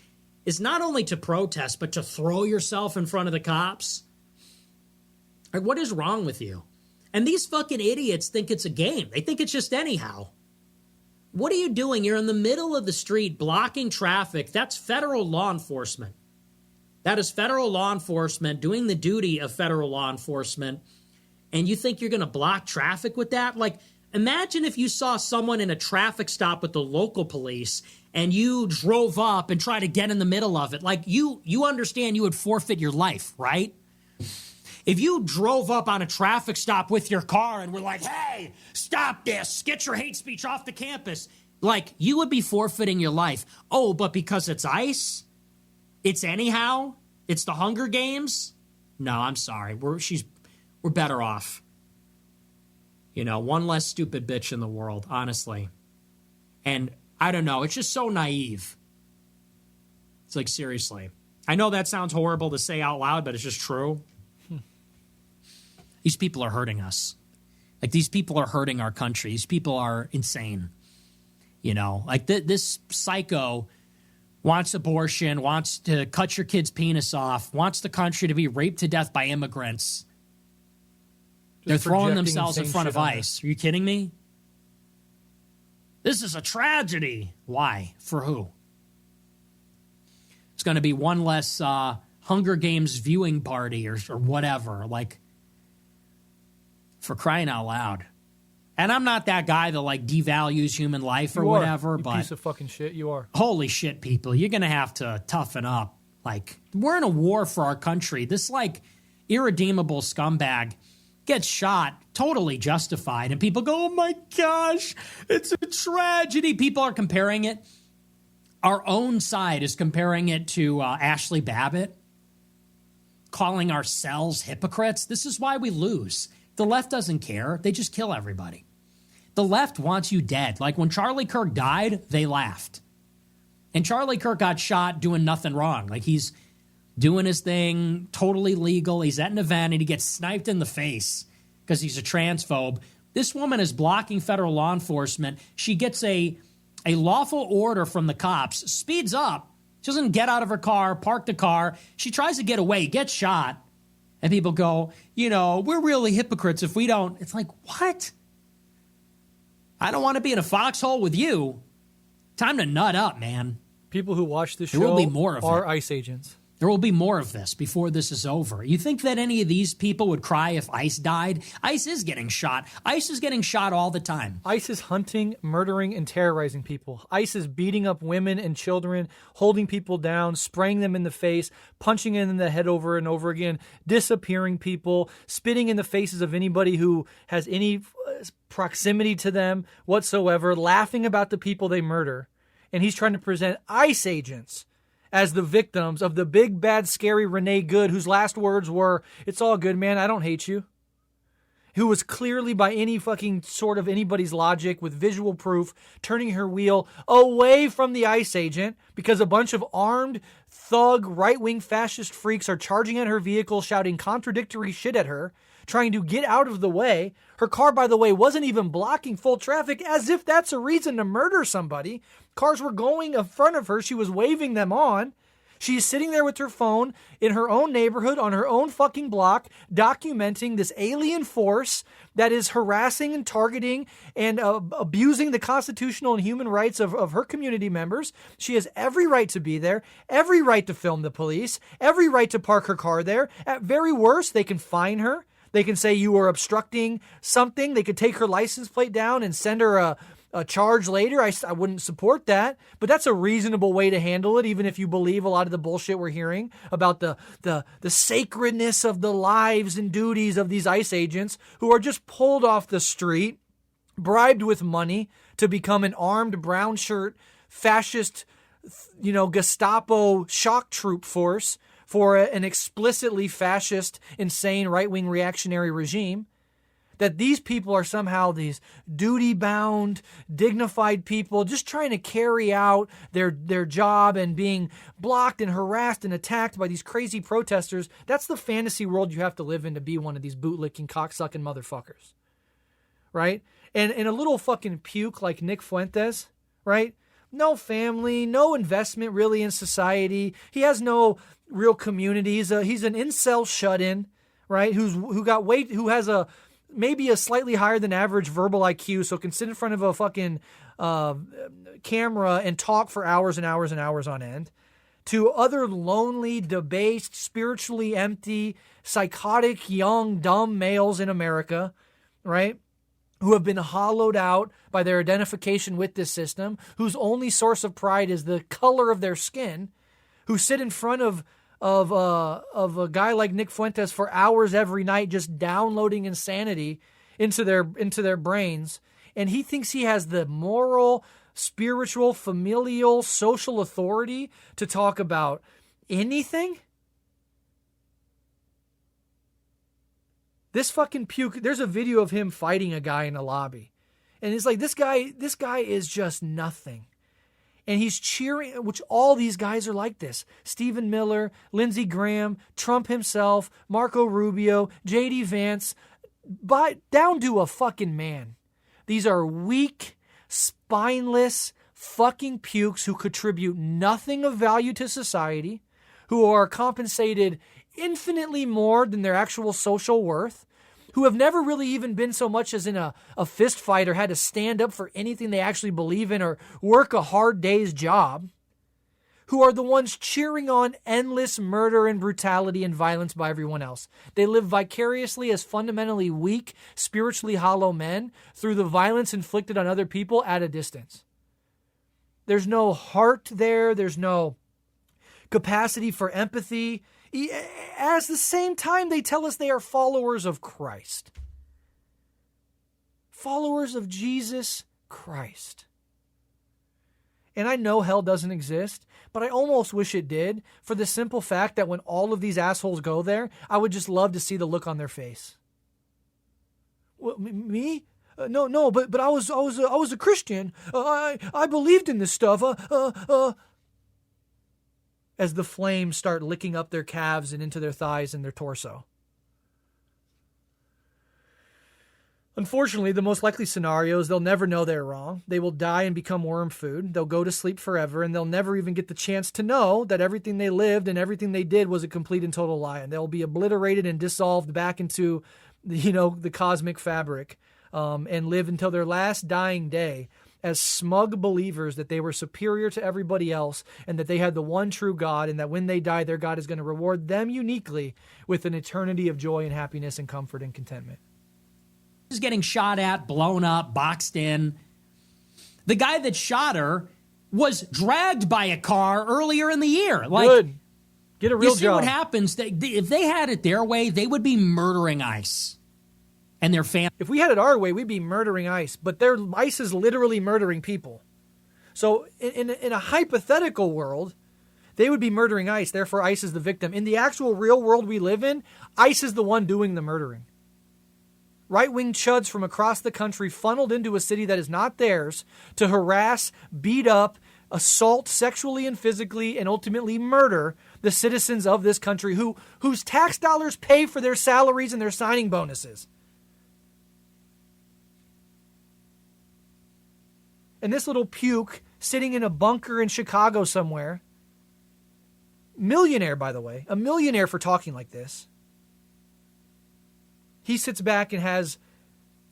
is not only to protest, but to throw yourself in front of the cops. Like, what is wrong with you? And these fucking idiots think it's a game. They think it's just anyhow. What are you doing? You're in the middle of the street blocking traffic. That's federal law enforcement. That is federal law enforcement doing the duty of federal law enforcement. And you think you're going to block traffic with that? Like, imagine if you saw someone in a traffic stop with the local police and you drove up and tried to get in the middle of it. Like, you understand you would forfeit your life, right? If you drove up on a traffic stop with your car and were like, hey, stop this, get your hate speech off the campus, like, you would be forfeiting your life. Oh, but because it's ICE, it's anyhow, it's the Hunger Games? No, I'm sorry. We're better off. You know, one less stupid bitch in the world, honestly. And I don't know, it's just so naive. It's like, seriously. I know that sounds horrible to say out loud, but it's just true. These people are hurting us. Like, these people are hurting our country. These people are insane. You know, like this psycho wants abortion, wants to cut your kid's penis off, wants the country to be raped to death by immigrants. They're throwing themselves in front of ICE. Are you kidding me? This is a tragedy. Why? For who? It's going to be one less Hunger Games viewing party or whatever. Like, for crying out loud. And I'm not that guy that, like, devalues human life or whatever, but piece of fucking shit, you are. Holy shit, people. You're going to have to toughen up. Like, we're in a war for our country. This, like, irredeemable scumbag gets shot, totally justified, and people go, oh my gosh, it's a tragedy. People are comparing it. Our own side is comparing it to Ashley Babbitt, calling ourselves hypocrites. This is why we lose. The left doesn't care. They just kill everybody. The left wants you dead. Like, when Charlie Kirk died, they laughed. And Charlie Kirk got shot doing nothing wrong. Like, he's doing his thing, totally legal. He's at an event, and he gets sniped in the face because he's a transphobe. This woman is blocking federal law enforcement. She gets a lawful order from the cops, speeds up. She doesn't get out of her car, park the car. She tries to get away, gets shot. And people go, you know, we're really hypocrites if we don't. It's like, what? I don't want to be in a foxhole with you. Time to nut up, man. People who watch this show will be more of are ICE agents. There will be more of this before this is over. You think that any of these people would cry if ICE died? ICE is getting shot. ICE is getting shot all the time. ICE is hunting, murdering, and terrorizing people. ICE is beating up women and children, holding people down, spraying them in the face, punching them in the head over and over again, disappearing people, spitting in the faces of anybody who has any proximity to them whatsoever, laughing about the people they murder. And he's trying to present ICE agents as the victims of the big, bad, scary Renee Good, whose last words were, it's all good, man, I don't hate you. Who was clearly, by any fucking sort of anybody's logic, with visual proof, turning her wheel away from the ICE agent because a bunch of armed, thug, right-wing fascist freaks are charging at her vehicle, shouting contradictory shit at her, trying to get out of the way. Her car, by the way, wasn't even blocking full traffic, as if that's a reason to murder somebody. Cars were going in front of her. She was waving them on. She's sitting there with her phone in her own neighborhood on her own fucking block, documenting this alien force that is harassing and targeting and abusing the constitutional and human rights of her community members. She has every right to be there, every right to film the police, every right to park her car there. At very worst, they can fine her. They can say you are obstructing something. They could take her license plate down and send her a charge later. I wouldn't support that, but that's a reasonable way to handle it, even if you believe a lot of the bullshit we're hearing about the sacredness of the lives and duties of these ICE agents who are just pulled off the street, bribed with money to become an armed brown shirt fascist, Gestapo shock troop force for an explicitly fascist, insane, right-wing reactionary regime, that these people are somehow these duty-bound, dignified people just trying to carry out their job and being blocked and harassed and attacked by these crazy protesters. That's the fantasy world you have to live in to be one of these bootlicking, cocksucking motherfuckers, right? And a little fucking puke like Nick Fuentes, right? No family, no investment really in society. He has no real community. He's an incel shut-in, right? Who has maybe a slightly higher than average verbal IQ, so can sit in front of a fucking camera and talk for hours and hours and hours on end, to other lonely, debased, spiritually empty, psychotic, young, dumb males in America, right? Who have been hollowed out by their identification with this system, whose only source of pride is the color of their skin, who sit in front of a guy like Nick Fuentes for hours every night just downloading insanity into their brains, and he thinks he has the moral, spiritual, familial, social authority to talk about anything? This fucking puke, there's a video of him fighting a guy in a lobby. And it's like, this guy is just nothing. And he's cheering, which all these guys are like this. Stephen Miller, Lindsey Graham, Trump himself, Marco Rubio, J.D. Vance, down to a fucking man. These are weak, spineless fucking pukes who contribute nothing of value to society, who are compensated infinitely more than their actual social worth, who have never really even been so much as in a fist fight or had to stand up for anything they actually believe in or work a hard day's job, who are the ones cheering on endless murder and brutality and violence by everyone else. They live vicariously as fundamentally weak, spiritually hollow men through the violence inflicted on other people at a distance. There's no heart there. There's no capacity for empathy. At the same time, they tell us they are followers of Christ. Followers of Jesus Christ. And I know hell doesn't exist, but I almost wish it did, for the simple fact that when all of these assholes go there, I would just love to see the look on their face. Well, me? No, but I was a Christian. I believed in this stuff. As the flames start licking up their calves and into their thighs and their torso. Unfortunately, the most likely scenario is they'll never know they're wrong. They will die and become worm food. They'll go to sleep forever, and they'll never even get the chance to know that everything they lived and everything they did was a complete and total lie. And they'll be obliterated and dissolved back into, the cosmic fabric, and live until their last dying day as smug believers that they were superior to everybody else and that they had the one true God, and that when they die, their God is going to reward them uniquely with an eternity of joy and happiness and comfort and contentment. Is getting shot at, blown up, boxed in. The guy that shot her was dragged by a car earlier in the year. Good. Get a real job. You see what happens? If they had it their way, they would be murdering ICE and their family. If we had it our way, we'd be murdering ICE. But ICE is literally murdering people. So in a hypothetical world, they would be murdering ICE. Therefore, ICE is the victim. In the actual real world we live in, ICE is the one doing the murdering. Right-wing chuds from across the country funneled into a city that is not theirs to harass, beat up, assault sexually and physically, and ultimately murder the citizens of this country whose tax dollars pay for their salaries and their signing bonuses. And this little puke sitting in a bunker in Chicago somewhere, millionaire, by the way, a millionaire for talking like this, he sits back and has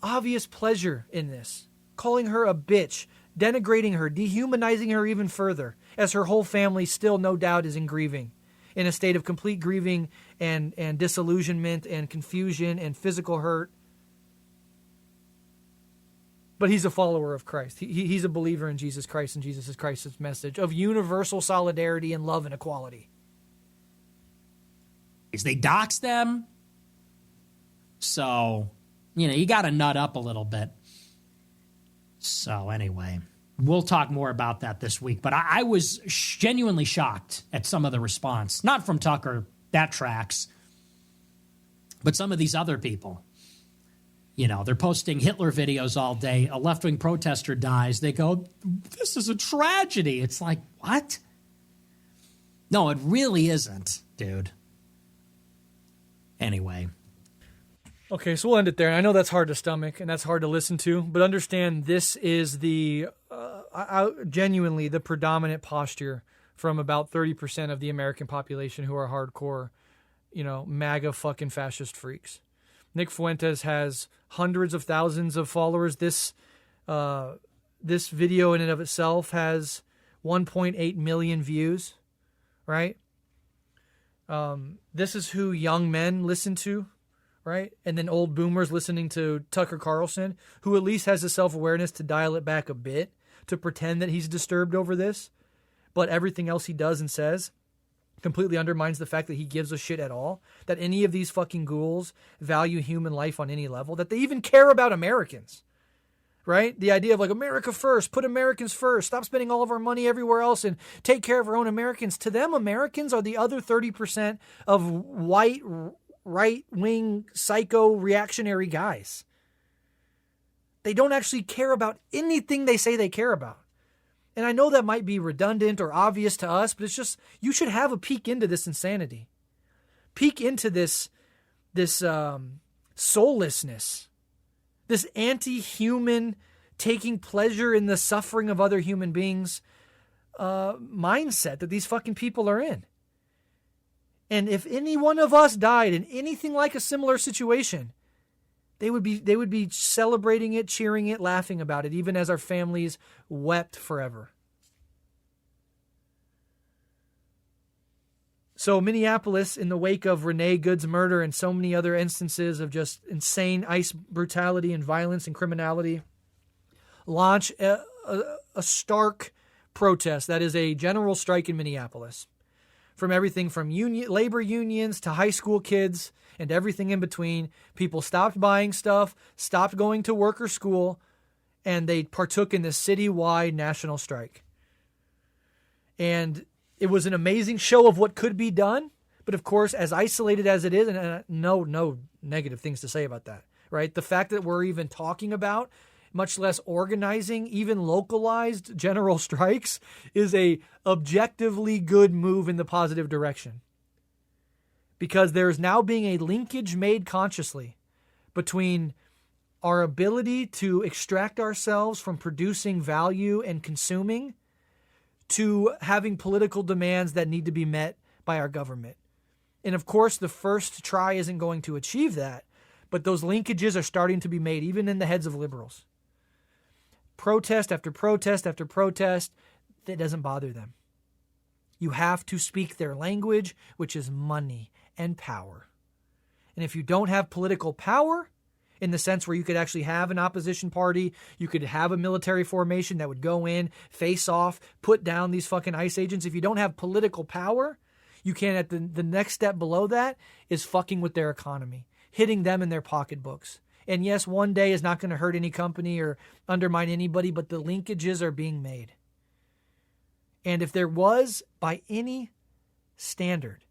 obvious pleasure in this, calling her a bitch, denigrating her, dehumanizing her even further, as her whole family still, no doubt, is in grieving, in a state of complete grieving and disillusionment and confusion and physical hurt. But he's a follower of Christ. He's a believer in Jesus Christ and Jesus Christ's message of universal solidarity and love and equality. They dox them. So, you got to nut up a little bit. So, anyway. We'll talk more about that this week. But I was genuinely shocked at some of the response. Not from Tucker, that tracks, but some of these other people. You know, they're posting Hitler videos all day. A left-wing protester dies. They go, this is a tragedy. It's like, what? No, it really isn't, dude. Anyway. Okay, so we'll end it there. I know that's hard to stomach and that's hard to listen to, but understand this is the genuinely the predominant posture from about 30% of the American population who are hardcore, you know, MAGA fucking fascist freaks. Nick Fuentes has hundreds of thousands of followers. This video in and of itself has 1.8 million views, right? This is who young men listen to, right? And then old boomers listening to Tucker Carlson, who at least has the self-awareness to dial it back a bit, to pretend that he's disturbed over this. But everything else he does and says completely undermines the fact that he gives a shit at all, that any of these fucking ghouls value human life on any level, that they even care about Americans, right? The idea of like America first, put Americans first, stop spending all of our money everywhere else and take care of our own Americans. To them, Americans are the other 30% of white, right-wing, psycho, reactionary guys. They don't actually care about anything they say they care about. And I know that might be redundant or obvious to us, but it's just, you should have a peek into this insanity. Peek into this soullessness, this anti-human, taking pleasure in the suffering of other human beings mindset that these fucking people are in. And if any one of us died in anything like a similar situation, they would be celebrating it, cheering it, laughing about it, even as our families wept forever. So Minneapolis, in the wake of Renee Good's murder and so many other instances of just insane ICE brutality and violence and criminality, launch a stark protest that is a general strike in Minneapolis. From everything from labor unions to high school kids and everything in between, people stopped buying stuff, stopped going to work or school, and they partook in this citywide national strike. And it was an amazing show of what could be done, but of course, as isolated as it is, and no negative things to say about that, right? The fact that we're even talking about, much less organizing, even localized general strikes, is a objectively good move in the positive direction. Because there is now being a linkage made consciously between our ability to extract ourselves from producing value and consuming to having political demands that need to be met by our government. And of course, the first try isn't going to achieve that, but those linkages are starting to be made even in the heads of liberals. Protest after protest after protest, that doesn't bother them. You have to speak their language, which is money and power. And if you don't have political power, in the sense where you could actually have an opposition party, you could have a military formation that would go in, face off, put down these fucking ICE agents. If you don't have political power, you can't, at the next step below that is fucking with their economy, hitting them in their pocketbooks. And yes, one day is not going to hurt any company or undermine anybody, but the linkages are being made. And if there was, by any standard,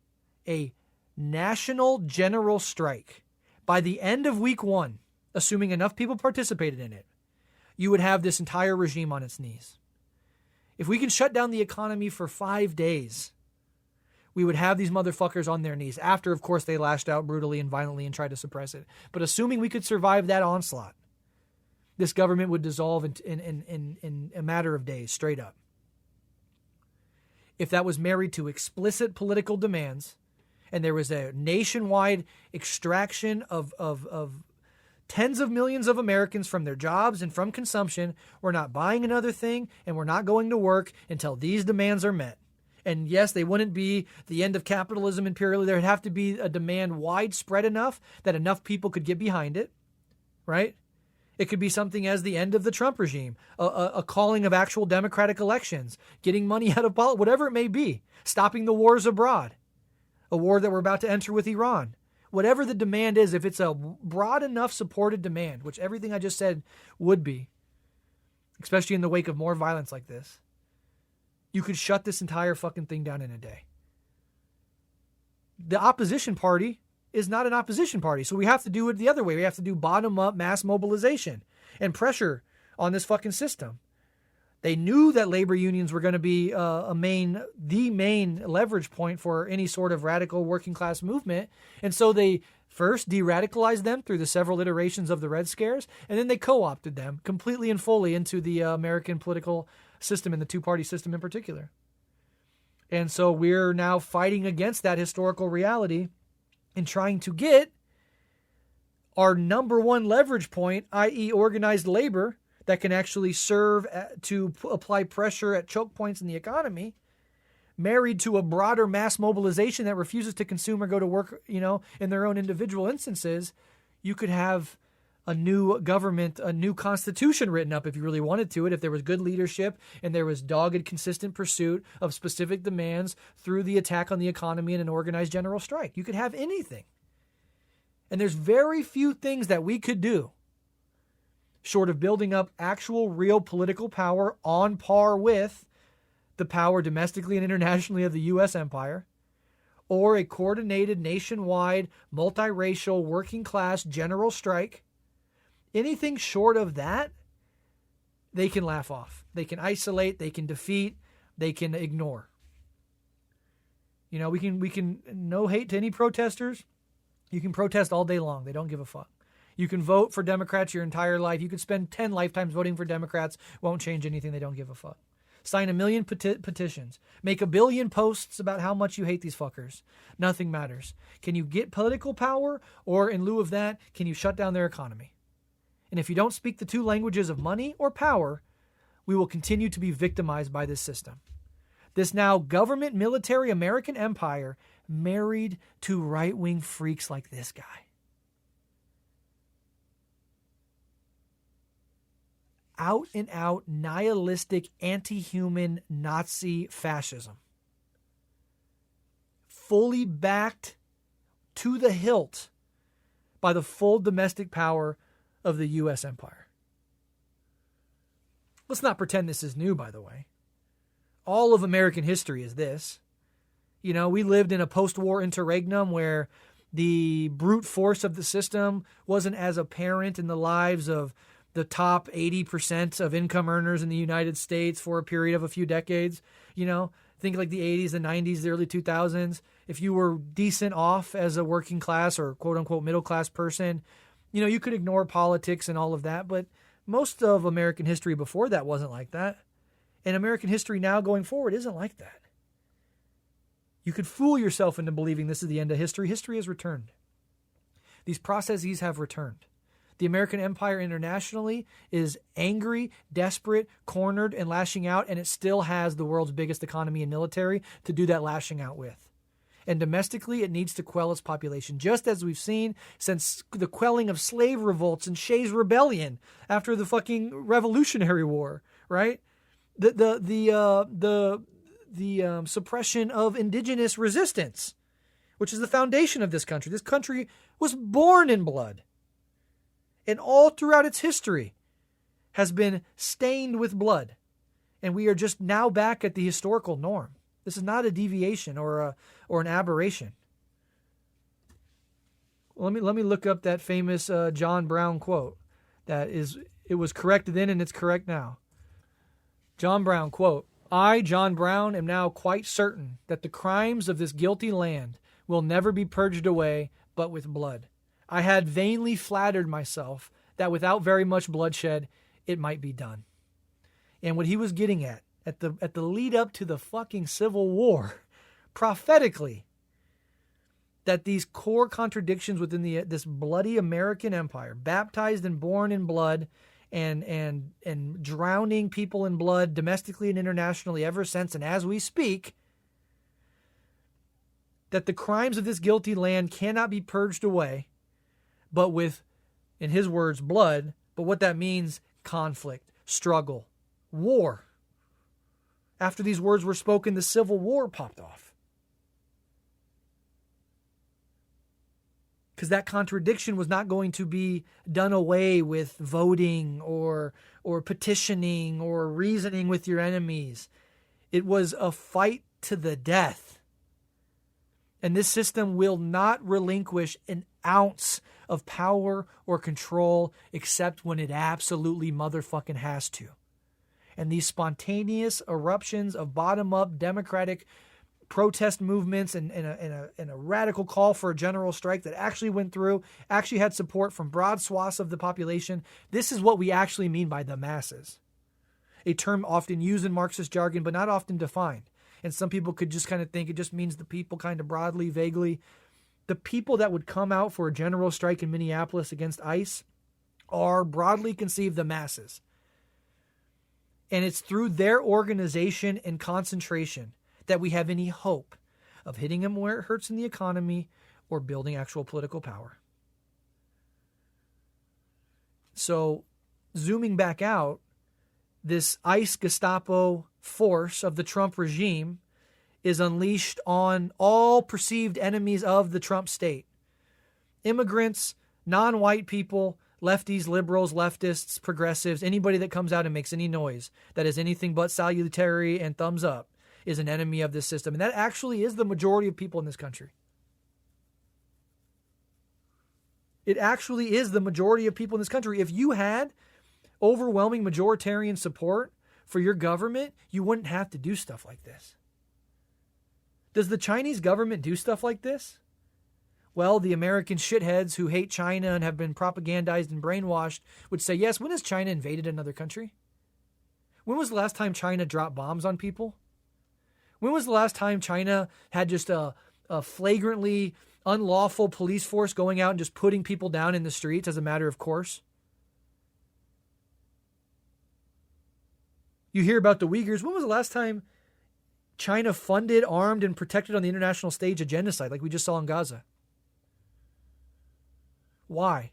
a national general strike, by the end of week 1, assuming enough people participated in it, you would have this entire regime on its knees. If we can shut down the economy for 5 days, we would have these motherfuckers on their knees after, of course, they lashed out brutally and violently and tried to suppress it. But assuming we could survive that onslaught, this government would dissolve in a matter of days, straight up. If that was married to explicit political demands, and there was a nationwide extraction of tens of millions of Americans from their jobs and from consumption, we're not buying another thing, and we're not going to work until these demands are met. And yes, they wouldn't be the end of capitalism imperially. There would have to be a demand widespread enough that enough people could get behind it, right? It could be something as the end of the Trump regime, a calling of actual democratic elections, getting money out of politics, whatever it may be, stopping the wars abroad, a war that we're about to enter with Iran. Whatever the demand is, if it's a broad enough supported demand, which everything I just said would be, especially in the wake of more violence like this, you could shut this entire fucking thing down in a day. The opposition party is not an opposition party, so we have to do it the other way. We have to do bottom-up mass mobilization and pressure on this fucking system. They knew that labor unions were going to be the main leverage point for any sort of radical working class movement. And so they first de-radicalized them through the several iterations of the Red Scares, and then they co-opted them completely and fully into the American political system and the two-party system in particular. And so we're now fighting against that historical reality and trying to get our number one leverage point, i.e. organized labor, that can actually serve to apply pressure at choke points in the economy, married to a broader mass mobilization that refuses to consume or go to work, in their own individual instances. You could have a new government, a new constitution written up if you really wanted to, if there was good leadership and there was dogged, consistent pursuit of specific demands through the attack on the economy and an organized general strike. You could have anything. And there's very few things that we could do short of building up actual real political power on par with the power domestically and internationally of the U.S. empire, or a coordinated nationwide multiracial working class general strike. Anything short of that, they can laugh off. They can isolate, they can defeat, they can ignore. We can no hate to any protesters. You can protest all day long. They don't give a fuck. You can vote for Democrats your entire life. You could spend 10 lifetimes voting for Democrats. Won't change anything. They don't give a fuck. Sign 1 million petitions. Make 1 billion posts about how much you hate these fuckers. Nothing matters. Can you get political power? Or in lieu of that, can you shut down their economy? And if you don't speak the two languages of money or power, we will continue to be victimized by this system. This now government military American empire married to right-wing freaks like this guy. Out and out nihilistic, anti-human Nazi fascism. Fully backed to the hilt by the full domestic power of the U.S. empire. Let's not pretend this is new, by the way. All of American history is this. We lived in a post-war interregnum where the brute force of the system wasn't as apparent in the lives of the top 80% of income earners in the United States for a period of a few decades. Think like the 80s, the 90s, the early 2000s. If you were decent off as a working class or quote unquote middle class person, you could ignore politics and all of that. But most of American history before that wasn't like that. And American history now going forward isn't like that. You could fool yourself into believing this is the end of history. History has returned. These processes have returned. The American empire internationally is angry, desperate, cornered, and lashing out, and it still has the world's biggest economy and military to do that lashing out with. And domestically, it needs to quell its population, just as we've seen since the quelling of slave revolts and Shays' Rebellion after the fucking Revolutionary War, right? The suppression of indigenous resistance, which is the foundation of this country. This country was born in blood. And all throughout its history has been stained with blood. And we are just now back at the historical norm. This is not a deviation or an aberration. Let me look up that famous John Brown quote. It was correct then and it's correct now. John Brown, quote, "I, John Brown, am now quite certain that the crimes of this guilty land will never be purged away but with blood. I had vainly flattered myself that without very much bloodshed, it might be done." And what he was getting at the lead up to the fucking Civil War, prophetically, that these core contradictions within this bloody American empire, baptized and born in blood, and drowning people in blood domestically and internationally ever since and as we speak, that the crimes of this guilty land cannot be purged away but with, in his words, blood. But what that means, conflict, struggle, war. After these words were spoken, the Civil War popped off. because that contradiction was not going to be done away with voting or petitioning or reasoning with your enemies. It was a fight to the death. And this system will not relinquish an ounce of power or control except when it absolutely motherfucking has to. And these spontaneous eruptions of bottom-up democratic protest movements and a radical call for a general strike that actually went through, actually had support from broad swaths of the population. This is what we actually mean by the masses. A term often used in Marxist jargon, but not often defined. And some people could just kind of think it just means the people kind of broadly, vaguely. The people that would come out for a general strike in Minneapolis against ICE are broadly conceived the masses. And it's through their organization and concentration that we have any hope of hitting them where it hurts in the economy or building actual political power. So, zooming back out, this ICE Gestapo force of the Trump regime is unleashed on all perceived enemies of the Trump state. Immigrants, non-white people, lefties, liberals, leftists, progressives, anybody that comes out and makes any noise that is anything but salutary and thumbs up is an enemy of this system. And that actually is the majority of people in this country. It actually is the majority of people in this country. If you had overwhelming majoritarian support for your government, you wouldn't have to do stuff like this. Does the Chinese government do stuff like this? Well, the American shitheads who hate China and have been propagandized and brainwashed would say, yes, when has China invaded another country? When was the last time China dropped bombs on people? When was the last time China had just a flagrantly unlawful police force going out and just putting people down in the streets as a matter of course? You hear about the Uyghurs. When was the last time China funded, armed, and protected on the international stage a genocide like we just saw in Gaza? Why?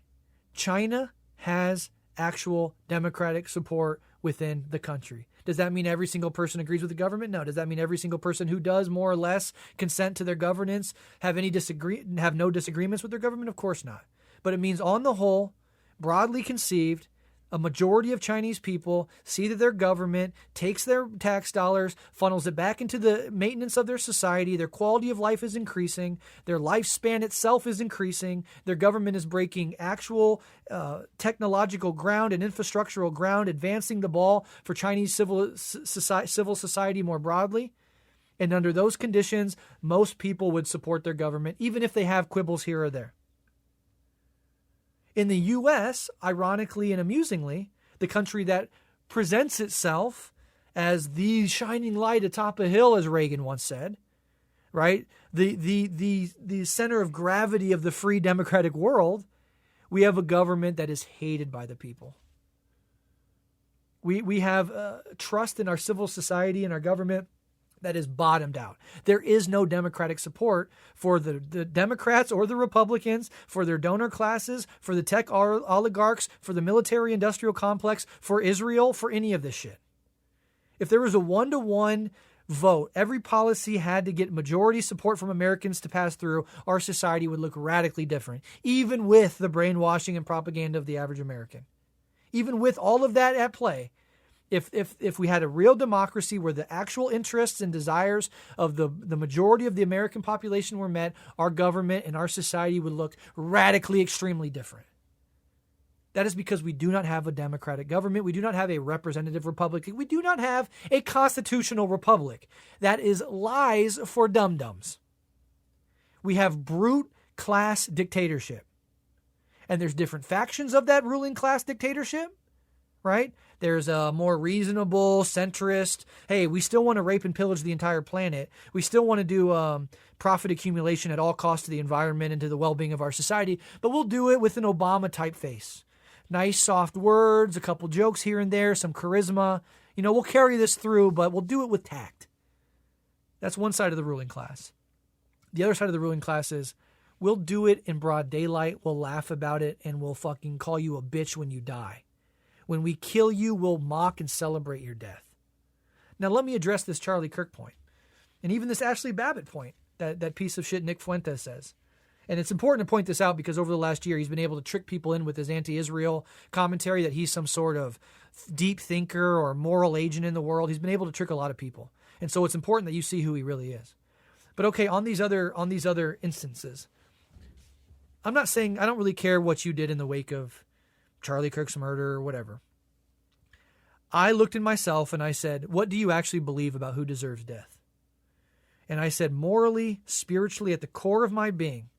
China has actual democratic support within the country. Does that mean every single person agrees with the government? No. Does that mean every single person who does more or less consent to their governance have no disagreements with their government? Of course not. But it means on the whole, broadly conceived, a majority of Chinese people see that their government takes their tax dollars, funnels it back into the maintenance of their society, their quality of life is increasing, their lifespan itself is increasing, their government is breaking actual technological ground and infrastructural ground, advancing the ball for Chinese civil society more broadly. And under those conditions, most people would support their government, even if they have quibbles here or there. In the U.S., ironically and amusingly, the country that presents itself as the shining light atop a hill, as Reagan once said, right? The center of gravity of the free democratic world, we have a government that is hated by the people. We have trust in our civil society and our government that is bottomed out. There is no democratic support for the Democrats or the Republicans, for their donor classes, for the tech oligarchs, for the military-industrial complex, for Israel, for any of this shit. If there was a 1-to-1 vote, every policy had to get majority support from Americans to pass through, our society would look radically different, even with the brainwashing and propaganda of the average American. Even with all of that at play, If we had a real democracy where the actual interests and desires of the majority of the American population were met, our government and our society would look radically, extremely different. That is because we do not have a democratic government. We do not have a representative republic. We do not have a constitutional republic. That is lies for dum-dums. We have brute class dictatorship. And there's different factions of that ruling class dictatorship, right? There's a more reasonable, centrist, hey, we still want to rape and pillage the entire planet. We still want to do profit accumulation at all costs to the environment and to the well-being of our society, but we'll do it with an Obama-type face. Nice, soft words, a couple jokes here and there, some charisma. We'll carry this through, but we'll do it with tact. That's one side of the ruling class. The other side of the ruling class is, we'll do it in broad daylight, we'll laugh about it, and we'll fucking call you a bitch when you die. When we kill you, we'll mock and celebrate your death. Now, let me address this Charlie Kirk point. And even this Ashley Babbitt point, that piece of shit Nick Fuentes says. And it's important to point this out because over the last year, he's been able to trick people in with his anti-Israel commentary that he's some sort of deep thinker or moral agent in the world. He's been able to trick a lot of people. And so it's important that you see who he really is. But okay, on these other instances, I'm not saying I don't really care what you did in the wake of Charlie Kirk's murder or whatever. I looked at myself and I said, what do you actually believe about who deserves death? And I said, morally, spiritually, at the core of my being,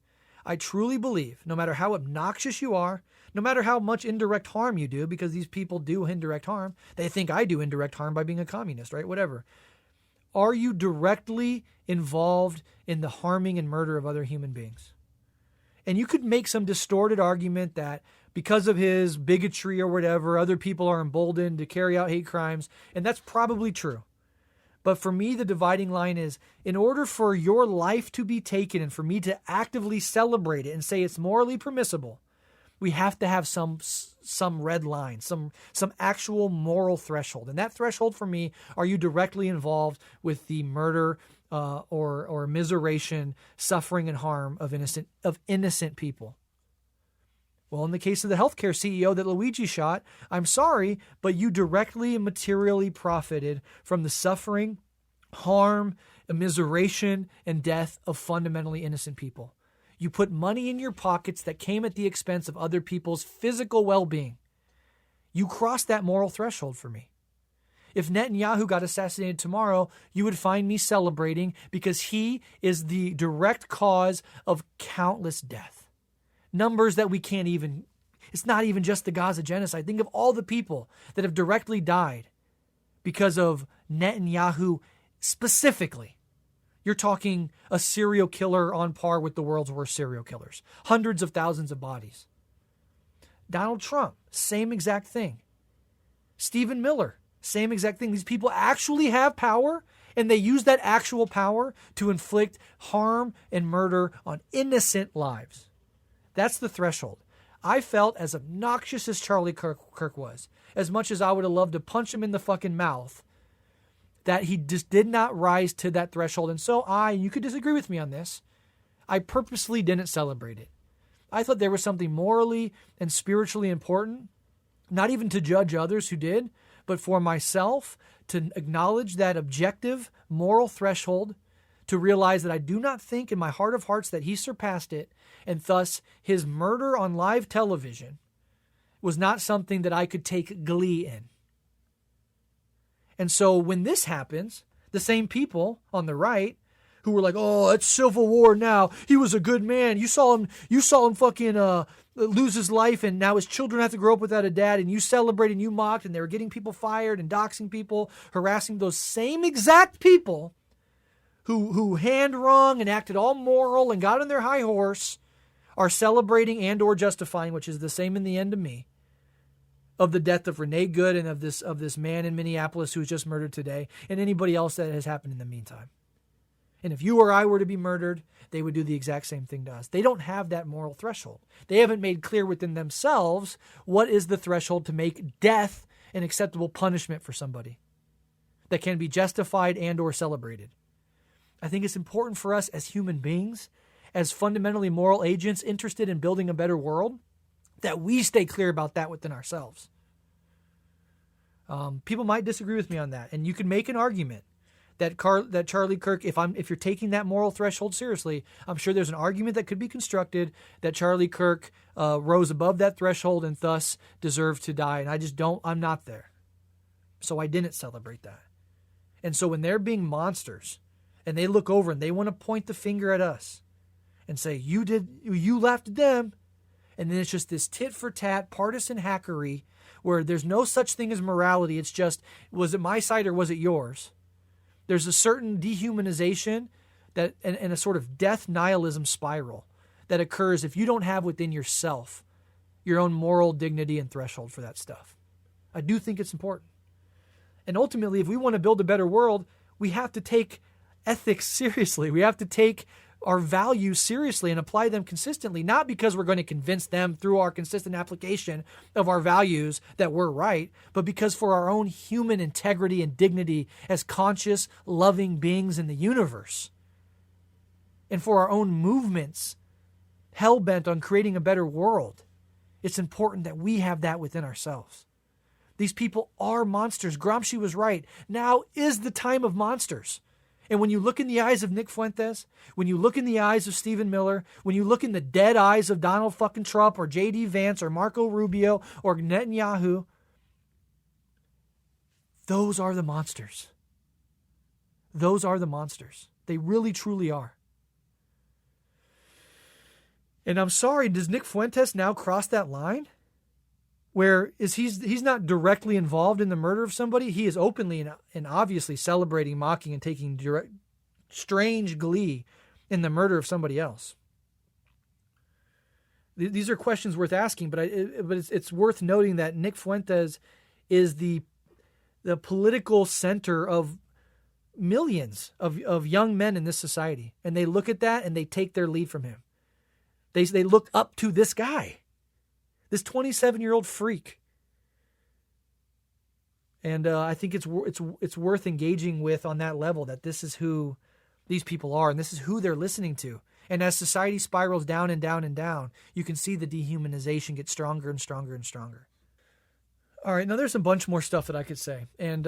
I truly believe, no matter how obnoxious you are, no matter how much indirect harm you do, because these people do indirect harm, they think I do indirect harm by being a communist, right? Whatever. Are you directly involved in the harming and murder of other human beings? And you could make some distorted argument that because of his bigotry or whatever, other people are emboldened to carry out hate crimes, and that's probably true. But for me, the dividing line is, in order for your life to be taken and for me to actively celebrate it and say it's morally permissible, we have to have some red line, some actual moral threshold. And that threshold for me, are you directly involved with the murder or immiseration, suffering, and harm of innocent people? Well, in the case of the healthcare CEO that Luigi shot, I'm sorry, but you directly and materially profited from the suffering, harm, immiseration, and death of fundamentally innocent people. You put money in your pockets that came at the expense of other people's physical well-being. You crossed that moral threshold for me. If Netanyahu got assassinated tomorrow, you would find me celebrating because he is the direct cause of countless death. Numbers that we can't even, it's not even just the Gaza genocide. Think of all the people that have directly died because of Netanyahu specifically. You're talking a serial killer on par with the world's worst serial killers. Hundreds of thousands of bodies. Donald Trump, same exact thing. Stephen Miller, same exact thing. These people actually have power, and they use that actual power to inflict harm and murder on innocent lives. That's the threshold. I felt as obnoxious as Charlie Kirk was, as much as I would have loved to punch him in the fucking mouth, that he just did not rise to that threshold. And so you could disagree with me on this, I purposely didn't celebrate it. I thought there was something morally and spiritually important, not even to judge others who did, but for myself to acknowledge that objective moral threshold, to realize that I do not think in my heart of hearts that he surpassed it, and thus his murder on live television was not something that I could take glee in. And so when this happens, the same people on the right who were like, oh, it's civil war now. He was a good man. You saw him fucking lose his life, and now his children have to grow up without a dad, and you celebrated and you mocked, and they were getting people fired and doxing people, harassing those same exact people who hand-wrung and acted all moral and got on their high horse, are celebrating and or justifying, which is the same in the end to me, of the death of Renee Good and of this man in Minneapolis who was just murdered today, and anybody else that has happened in the meantime. And if you or I were to be murdered, they would do the exact same thing to us. They don't have that moral threshold. They haven't made clear within themselves what is the threshold to make death an acceptable punishment for somebody that can be justified and or celebrated. I think it's important for us as human beings, as fundamentally moral agents interested in building a better world, that we stay clear about that within ourselves. People might disagree with me on that, and you can make an argument that Charlie Kirk, if you're taking that moral threshold seriously, I'm sure there's an argument that could be constructed that Charlie Kirk rose above that threshold and thus deserved to die, and I'm not there. So I didn't celebrate that. And so when they're being monsters, and they look over and they want to point the finger at us and say, you laughed at them. And then it's just this tit for tat partisan hackery where there's no such thing as morality. It's just, was it my side or was it yours? There's a certain dehumanization that and a sort of death nihilism spiral that occurs if you don't have within yourself your own moral dignity and threshold for that stuff. I do think it's important. And ultimately, if we want to build a better world, we have to take ethics seriously. We have to take our values seriously and apply them consistently, not because we're going to convince them through our consistent application of our values that we're right, but because for our own human integrity and dignity as conscious, loving beings in the universe, and for our own movements hell-bent on creating a better world, it's important that we have that within ourselves. These people are monsters. Gramsci was right. Now is the time of monsters. And when you look in the eyes of Nick Fuentes, when you look in the eyes of Stephen Miller, when you look in the dead eyes of Donald fucking Trump or J.D. Vance or Marco Rubio or Netanyahu, those are the monsters. Those are the monsters. They really, truly are. And I'm sorry, does Nick Fuentes now cross that line? Where he's not directly involved in the murder of somebody. He is openly and obviously celebrating, mocking, and taking strange glee in the murder of somebody else. These are questions worth asking, but it's worth noting that Nick Fuentes is the political center of millions of young men in this society. And they look at that and they take their lead from him. They look up to this guy. This 27-year-old freak. And I think it's worth engaging with on that level, that this is who these people are and this is who they're listening to. And as society spirals down and down and down, you can see the dehumanization get stronger and stronger and stronger. All right, now there's a bunch more stuff that I could say. And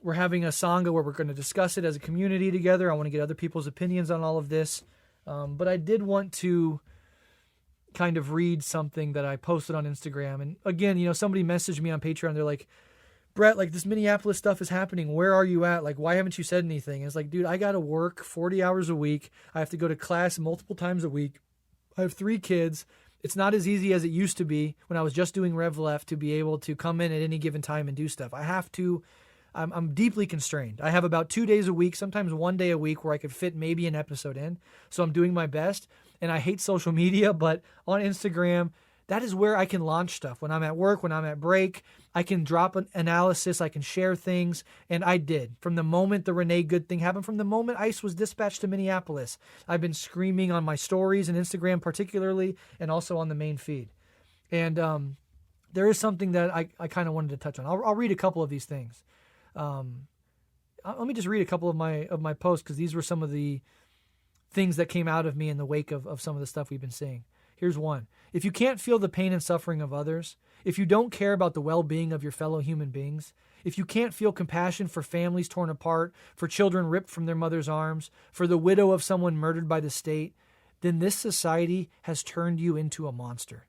we're having a Sangha where we're going to discuss it as a community together. I want to get other people's opinions on all of this. But I did want to kind of read something that I posted on Instagram. And again, somebody messaged me on Patreon. They're like, Brett, like, this Minneapolis stuff is happening. Where are you at? Like, why haven't you said anything? And it's like, dude, I got to work 40 hours a week. I have to go to class multiple times a week. I have 3 kids. It's not as easy as it used to be when I was just doing Rev Left to be able to come in at any given time and do stuff. I'm deeply constrained. I have about 2 days a week, sometimes 1 day a week where I could fit maybe an episode in. So I'm doing my best. And I hate social media, but on Instagram, that is where I can launch stuff. When I'm at work, when I'm at break, I can drop an analysis, I can share things, and I did. From the moment the Renee Good thing happened, from the moment ICE was dispatched to Minneapolis, I've been screaming on my stories and Instagram particularly, and also on the main feed. And there is something that I kind of wanted to touch on. I'll read a couple of these things. Let me just read a couple of my posts, because these were some of the things that came out of me in the wake of some of the stuff we've been seeing. Here's one. If you can't feel the pain and suffering of others, if you don't care about the well-being of your fellow human beings, if you can't feel compassion for families torn apart, for children ripped from their mother's arms, for the widow of someone murdered by the state, then this society has turned you into a monster.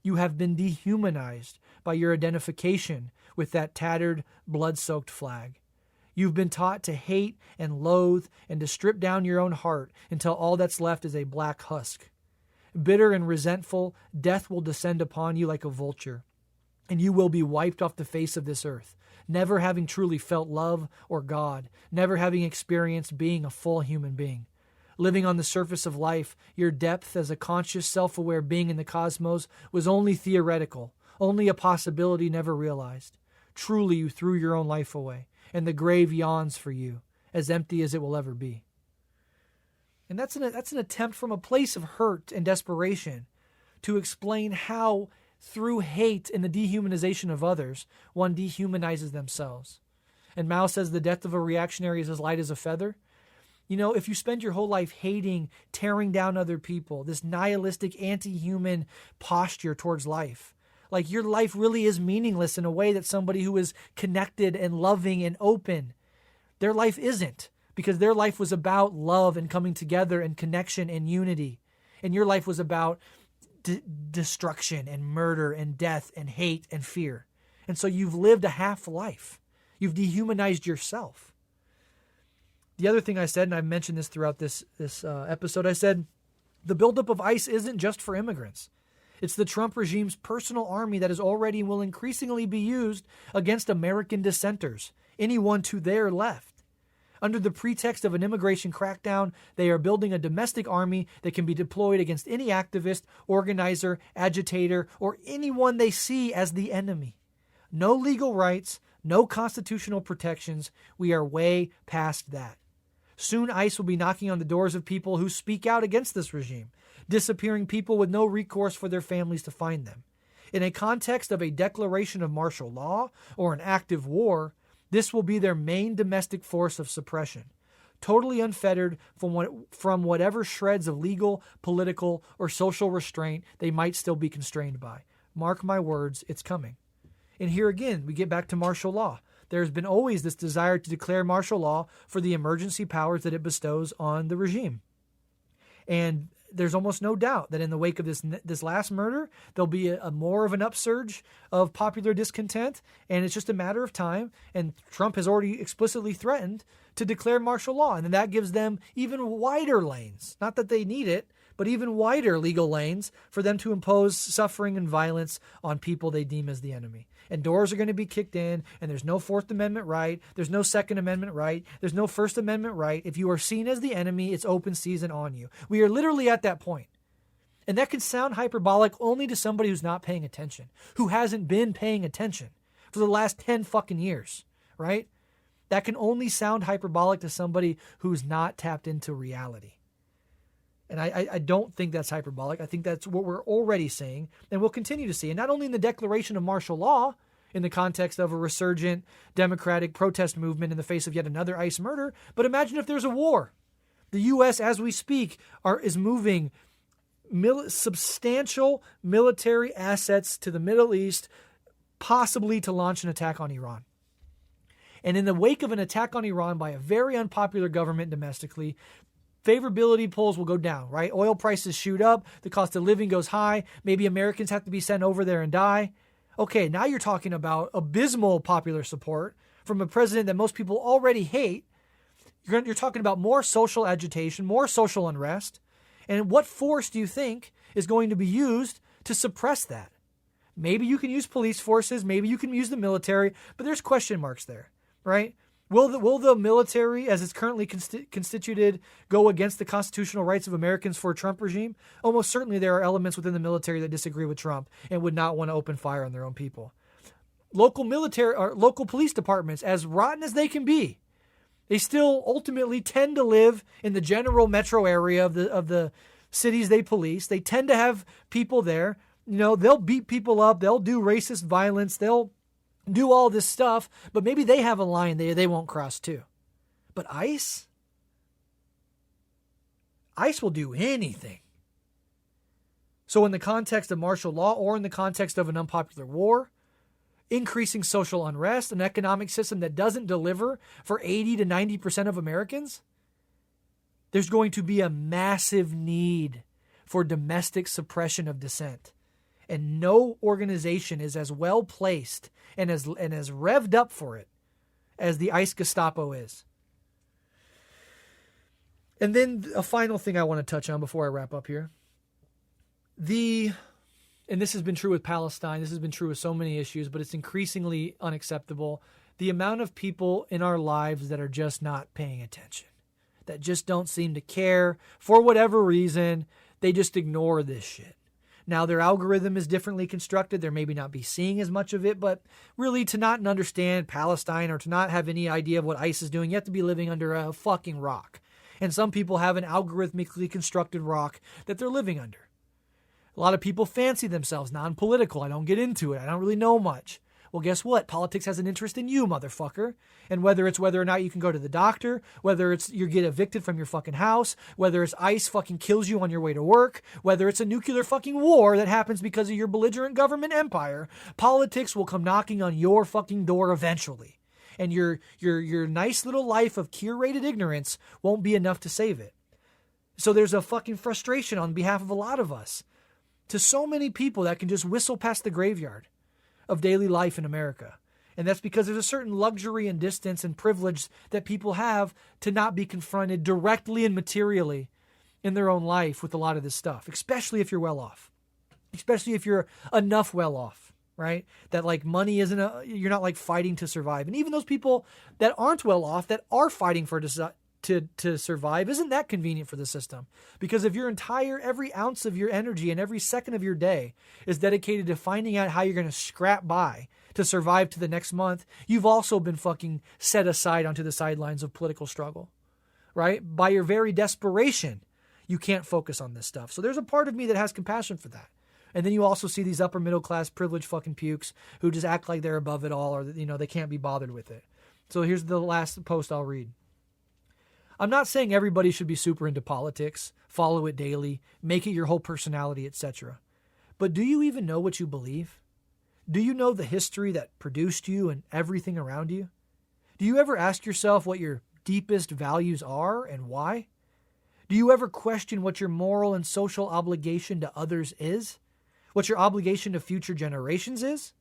You have been dehumanized by your identification with that tattered, blood-soaked flag. You've been taught to hate and loathe and to strip down your own heart until all that's left is a black husk. Bitter and resentful, death will descend upon you like a vulture, and you will be wiped off the face of this earth, never having truly felt love or God, never having experienced being a full human being. Living on the surface of life, your depth as a conscious, self-aware being in the cosmos was only theoretical, only a possibility never realized. Truly, you threw your own life away, and the grave yawns for you, as empty as it will ever be. And that's an attempt from a place of hurt and desperation to explain how, through hate and the dehumanization of others, one dehumanizes themselves. And Mao says the death of a reactionary is as light as a feather. If you spend your whole life hating, tearing down other people, this nihilistic, anti-human posture towards life, like your life really is meaningless in a way that somebody who is connected and loving and open, their life isn't, because their life was about love and coming together and connection and unity. And your life was about destruction and murder and death and hate and fear. And so you've lived a half life. You've dehumanized yourself. The other thing I said, and I mentioned this throughout this episode, I said, the buildup of ICE isn't just for immigrants. It's the Trump regime's personal army that is already and will increasingly be used against American dissenters, anyone to their left. Under the pretext of an immigration crackdown, they are building a domestic army that can be deployed against any activist, organizer, agitator, or anyone they see as the enemy. No legal rights, no constitutional protections. We are way past that. Soon ICE will be knocking on the doors of people who speak out against this regime, disappearing people with no recourse for their families to find them. In a context of a declaration of martial law or an active war, this will be their main domestic force of suppression. totally unfettered from whatever shreds of legal, political, or social restraint they might still be constrained by. Mark my words, it's coming. And here again, we get back to martial law. There's been always this desire to declare martial law for the emergency powers that it bestows on the regime. And there's almost no doubt that in the wake of this last murder, there'll be a more of an upsurge of popular discontent, and it's just a matter of time. And Trump has already explicitly threatened to declare martial law, and then that gives them even wider lanes. Not that they need it, but even wider legal lanes for them to impose suffering and violence on people they deem as the enemy. And doors are going to be kicked in, and there's no Fourth Amendment right, there's no Second Amendment right, there's no First Amendment right. If you are seen as the enemy, it's open season on you. We are literally at that point. And that can sound hyperbolic only to somebody who's not paying attention, who hasn't been paying attention for the last 10 fucking years, right? That can only sound hyperbolic to somebody who's not tapped into reality. And I don't think that's hyperbolic. I think that's what we're already seeing and we'll continue to see. And not only in the declaration of martial law in the context of a resurgent democratic protest movement in the face of yet another ICE murder, but imagine if there's a war. The U.S., as we speak, is moving substantial military assets to the Middle East, possibly to launch an attack on Iran. And in the wake of an attack on Iran by a very unpopular government domestically, favorability polls will go down, right? Oil prices shoot up. The cost of living goes high. Maybe Americans have to be sent over there and die. Okay, now you're talking about abysmal popular support from a president that most people already hate. You're talking about more social agitation, more social unrest. And what force do you think is going to be used to suppress that? Maybe you can use police forces. Maybe you can use the military. But there's question marks there, right? Will the military, as it's currently constituted, go against the constitutional rights of Americans for a Trump regime? Almost certainly there are elements within the military that disagree with Trump and would not want to open fire on their own people. Local military or local police departments, as rotten as they can be, they still ultimately tend to live in the general metro area of the cities they police. They tend to have people there. You know, they'll beat people up. They'll do racist violence. They'll do all this stuff, but maybe they have a line they won't cross too. But ICE will do anything. So in the context of martial law or in the context of an unpopular war, increasing social unrest, an economic system that doesn't deliver for 80 to 90% of Americans, there's going to be a massive need for domestic suppression of dissent. And no organization is as well placed and as revved up for it as the ICE Gestapo is. And then a final thing I want to touch on before I wrap up here. And this has been true with Palestine, this has been true with so many issues, but it's increasingly unacceptable. The amount of people in our lives that are just not paying attention, that just don't seem to care for whatever reason, they just ignore this shit. Now, their algorithm is differently constructed. They're maybe not be seeing as much of it, but really to not understand Palestine or to not have any idea of what ICE is doing, you have to be living under a fucking rock. And some people have an algorithmically constructed rock that they're living under. A lot of people fancy themselves non-political. I don't get into it. I don't really know much. Well, guess what? Politics has an interest in you, motherfucker. And whether or not you can go to the doctor, whether it's you get evicted from your fucking house, whether it's ICE fucking kills you on your way to work, whether it's a nuclear fucking war that happens because of your belligerent government empire, politics will come knocking on your fucking door eventually. And your nice little life of curated ignorance won't be enough to save it. So there's a fucking frustration on behalf of a lot of us to so many people that can just whistle past the graveyard of daily life in America. And that's because there's a certain luxury and distance and privilege that people have to not be confronted directly and materially in their own life with a lot of this stuff, especially if you're well off, especially if you're enough well off, right? That like money you're not like fighting to survive. And even those people that aren't well off, that are fighting to survive, isn't that convenient for the system? Because if every ounce of your energy and every second of your day is dedicated to finding out how you're going to scrap by to survive to the next month, you've also been fucking set aside onto the sidelines of political struggle, right? By your very desperation, you can't focus on this stuff. So there's a part of me that has compassion for that. And then you also see these upper middle class privileged fucking pukes who just act like they're above it all, or they can't be bothered with it. So here's the last post I'll read. I'm not saying everybody should be super into politics, follow it daily, make it your whole personality, etc. But do you even know what you believe? Do you know the history that produced you and everything around you? Do you ever ask yourself what your deepest values are and why? Do you ever question what your moral and social obligation to others is? What your obligation to future generations is?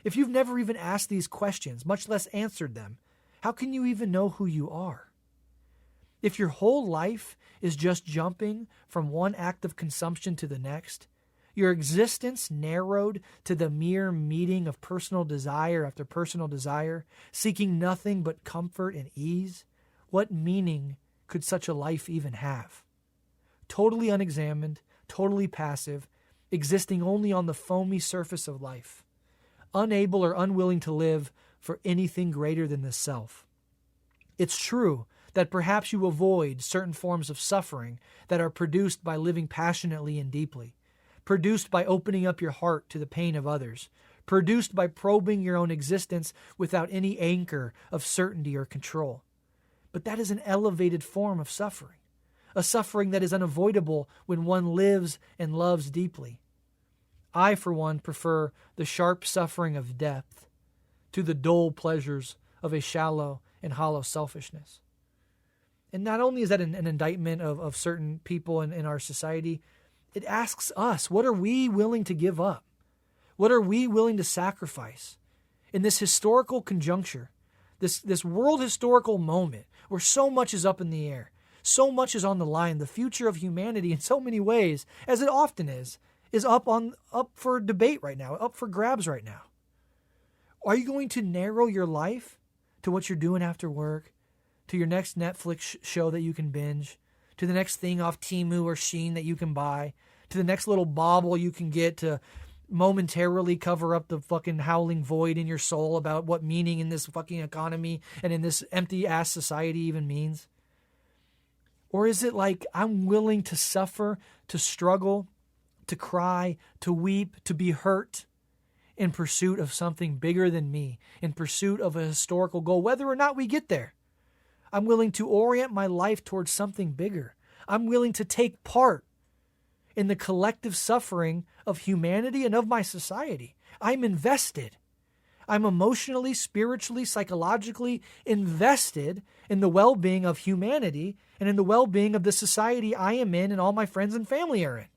If you've never even asked these questions, much less answered them, how can you even know who you are? If your whole life is just jumping from one act of consumption to the next, your existence narrowed to the mere meeting of personal desire after personal desire, seeking nothing but comfort and ease, what meaning could such a life even have? Totally unexamined, totally passive, existing only on the foamy surface of life, unable or unwilling to live for anything greater than the self. It's true that perhaps you avoid certain forms of suffering that are produced by living passionately and deeply, produced by opening up your heart to the pain of others, produced by probing your own existence without any anchor of certainty or control. But that is an elevated form of suffering, a suffering that is unavoidable when one lives and loves deeply. I, for one, prefer the sharp suffering of depth to the dull pleasures of a shallow and hollow selfishness. And not only is that an indictment of certain people in our society, it asks us, what are we willing to give up? What are we willing to sacrifice in this historical conjuncture, this world historical moment where so much is up in the air, so much is on the line, the future of humanity in so many ways, as it often is up for debate right now, up for grabs right now. Are you going to narrow your life to what you're doing after work, to your next Netflix show that you can binge, to the next thing off Temu or Shein that you can buy, to the next little bauble you can get to momentarily cover up the fucking howling void in your soul about what meaning in this fucking economy and in this empty-ass society even means? Or is it like I'm willing to suffer, to struggle, to cry, to weep, to be hurt in pursuit of something bigger than me, in pursuit of a historical goal, whether or not we get there? I'm willing to orient my life towards something bigger. I'm willing to take part in the collective suffering of humanity and of my society. I'm invested. I'm emotionally, spiritually, psychologically invested in the well-being of humanity and in the well-being of the society I am in and all my friends and family are in.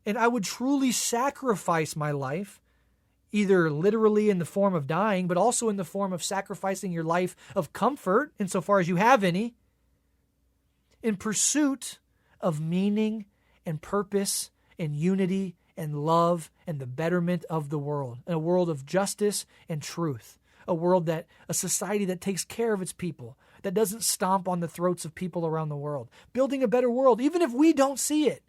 And I would truly sacrifice my life, either literally in the form of dying, but also in the form of sacrificing your life of comfort, insofar as you have any, in pursuit of meaning and purpose and unity and love and the betterment of the world, a world of justice and truth, a society that takes care of its people, that doesn't stomp on the throats of people around the world, building a better world, even if we don't see it.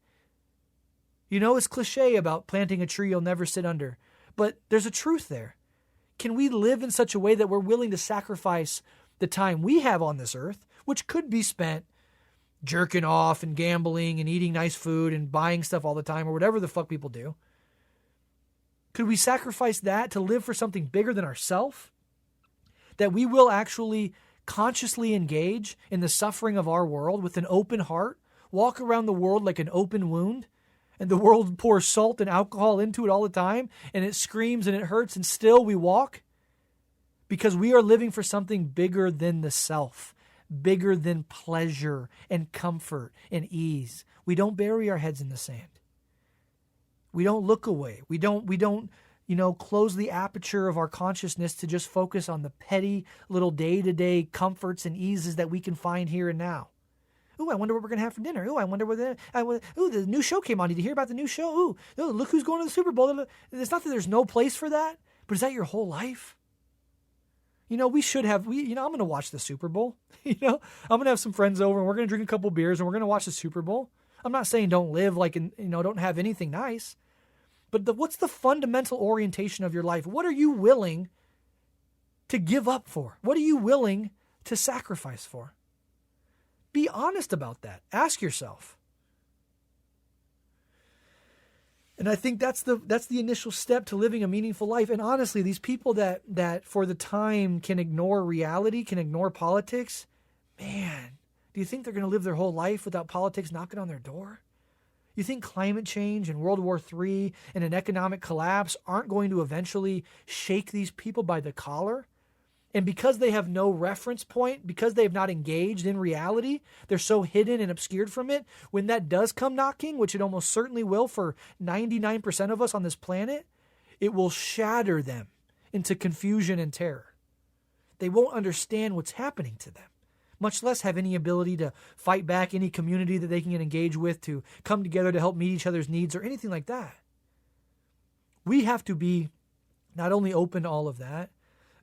You know, it's cliche about planting a tree you'll never sit under, but there's a truth there. Can we live in such a way that we're willing to sacrifice the time we have on this earth, which could be spent jerking off and gambling and eating nice food and buying stuff all the time or whatever the fuck people do? Could we sacrifice that to live for something bigger than ourselves? That we will actually consciously engage in the suffering of our world with an open heart, walk around the world like an open wound, and the world pours salt and alcohol into it all the time, and it screams and it hurts, and still we walk? Because we are living for something bigger than the self, bigger than pleasure and comfort and ease. We don't bury our heads in the sand. We don't look away. We don't, close the aperture of our consciousness to just focus on the petty little day-to-day comforts and eases that we can find here and now. Ooh, I wonder what we're going to have for dinner. Ooh, I wonder the new show came on. Did you hear about the new show? Ooh, look who's going to the Super Bowl. It's not that there's no place for that, but is that your whole life? We should have, I'm going to watch the Super Bowl. I'm going to have some friends over and we're going to drink a couple beers and we're going to watch the Super Bowl. I'm not saying don't live like, don't have anything nice, but what's the fundamental orientation of your life? What are you willing to give up for? What are you willing to sacrifice for? Be honest about that. Ask yourself. And I think that's the initial step to living a meaningful life. And honestly, these people that for the time can ignore reality, can ignore politics, man, do you think they're going to live their whole life without politics knocking on their door? You think climate change and World War III and an economic collapse aren't going to eventually shake these people by the collar? And because they have no reference point, because they have not engaged in reality, they're so hidden and obscured from it, when that does come knocking, which it almost certainly will for 99% of us on this planet, it will shatter them into confusion and terror. They won't understand what's happening to them, much less have any ability to fight back, any community that they can engage with, to come together to help meet each other's needs or anything like that. We have to be not only open to all of that,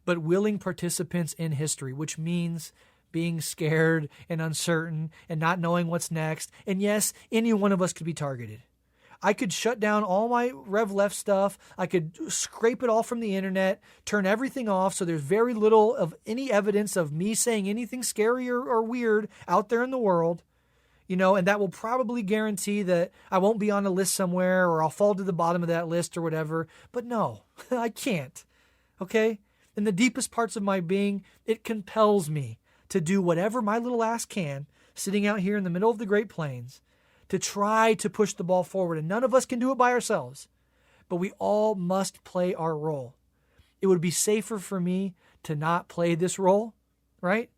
but willing participants in history, which means being scared and uncertain and not knowing what's next. And yes, any one of us could be targeted. I could shut down all my Rev Left stuff. I could scrape it all from the internet, turn everything off so there's very little of any evidence of me saying anything scary or weird out there in the world. And that will probably guarantee that I won't be on a list somewhere or I'll fall to the bottom of that list or whatever. But no, I can't. Okay? In the deepest parts of my being, it compels me to do whatever my little ass can, sitting out here in the middle of the Great Plains, to try to push the ball forward. And none of us can do it by ourselves, but we all must play our role. It would be safer for me to not play this role, right?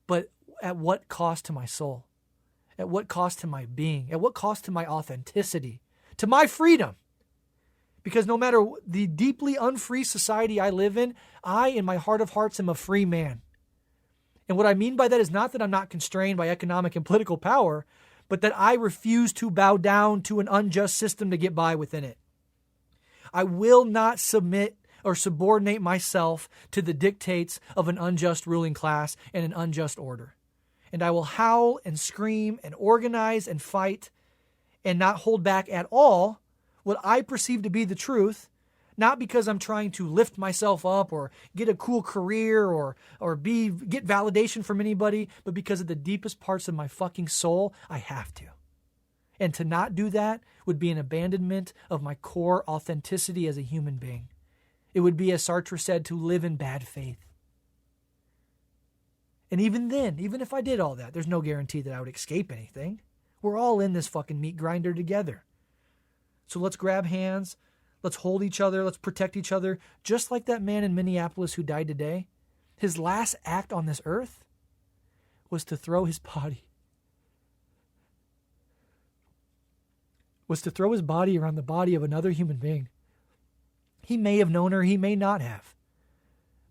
But at what cost to my soul? At what cost to my being? At what cost to my authenticity? To my freedom? Because no matter the deeply unfree society I live in, I, in my heart of hearts, am a free man. And what I mean by that is not that I'm not constrained by economic and political power, but that I refuse to bow down to an unjust system to get by within it. I will not submit or subordinate myself to the dictates of an unjust ruling class and an unjust order. And I will howl and scream and organize and fight and not hold back at all what I perceive to be the truth, not because I'm trying to lift myself up or get a cool career or get validation from anybody, but because of the deepest parts of my fucking soul, I have to. And to not do that would be an abandonment of my core authenticity as a human being. It would be, as Sartre said, to live in bad faith. And even then, even if I did all that, there's no guarantee that I would escape anything. We're all in this fucking meat grinder together. So let's grab hands, let's hold each other, let's protect each other, just like that man in Minneapolis who died today. His last act on this earth was to throw his body. Was to throw his body around the body of another human being. He may have known her, he may not have.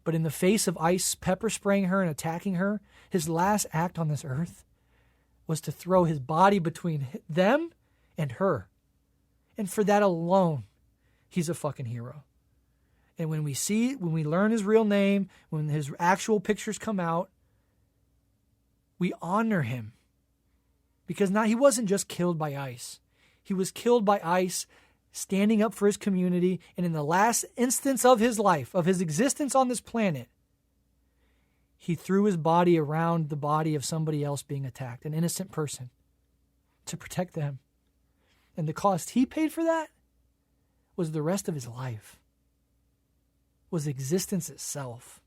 But in the face of ICE pepper spraying her and attacking her, his last act on this earth was to throw his body between them and her. And for that alone, he's a fucking hero. And when we learn his real name, when his actual pictures come out, we honor him. Because he wasn't just killed by ICE. He was killed by ICE standing up for his community. And in the last instance of his life, of his existence on this planet, he threw his body around the body of somebody else being attacked, an innocent person, to protect them. And the cost he paid for that was the rest of his life, was existence itself.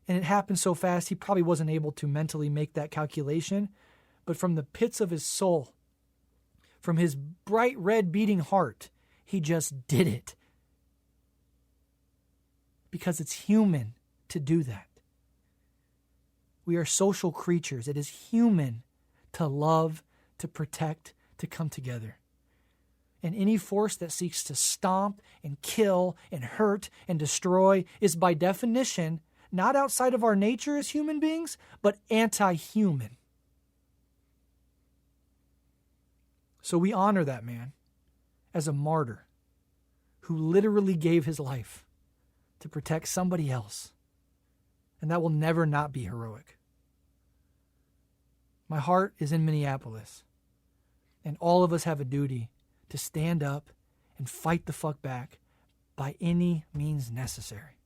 And it happened so fast, he probably wasn't able to mentally make that calculation. But from the pits of his soul, from his bright red beating heart, he just did it. Because it's human to do that. We are social creatures. It is human to love, to protect, to come together. And any force that seeks to stomp and kill and hurt and destroy is by definition not outside of our nature as human beings, but anti-human. So we honor that man as a martyr who literally gave his life to protect somebody else. And that will never not be heroic. My heart is in Minneapolis. And all of us have a duty to stand up and fight the fuck back by any means necessary.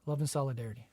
Love and solidarity.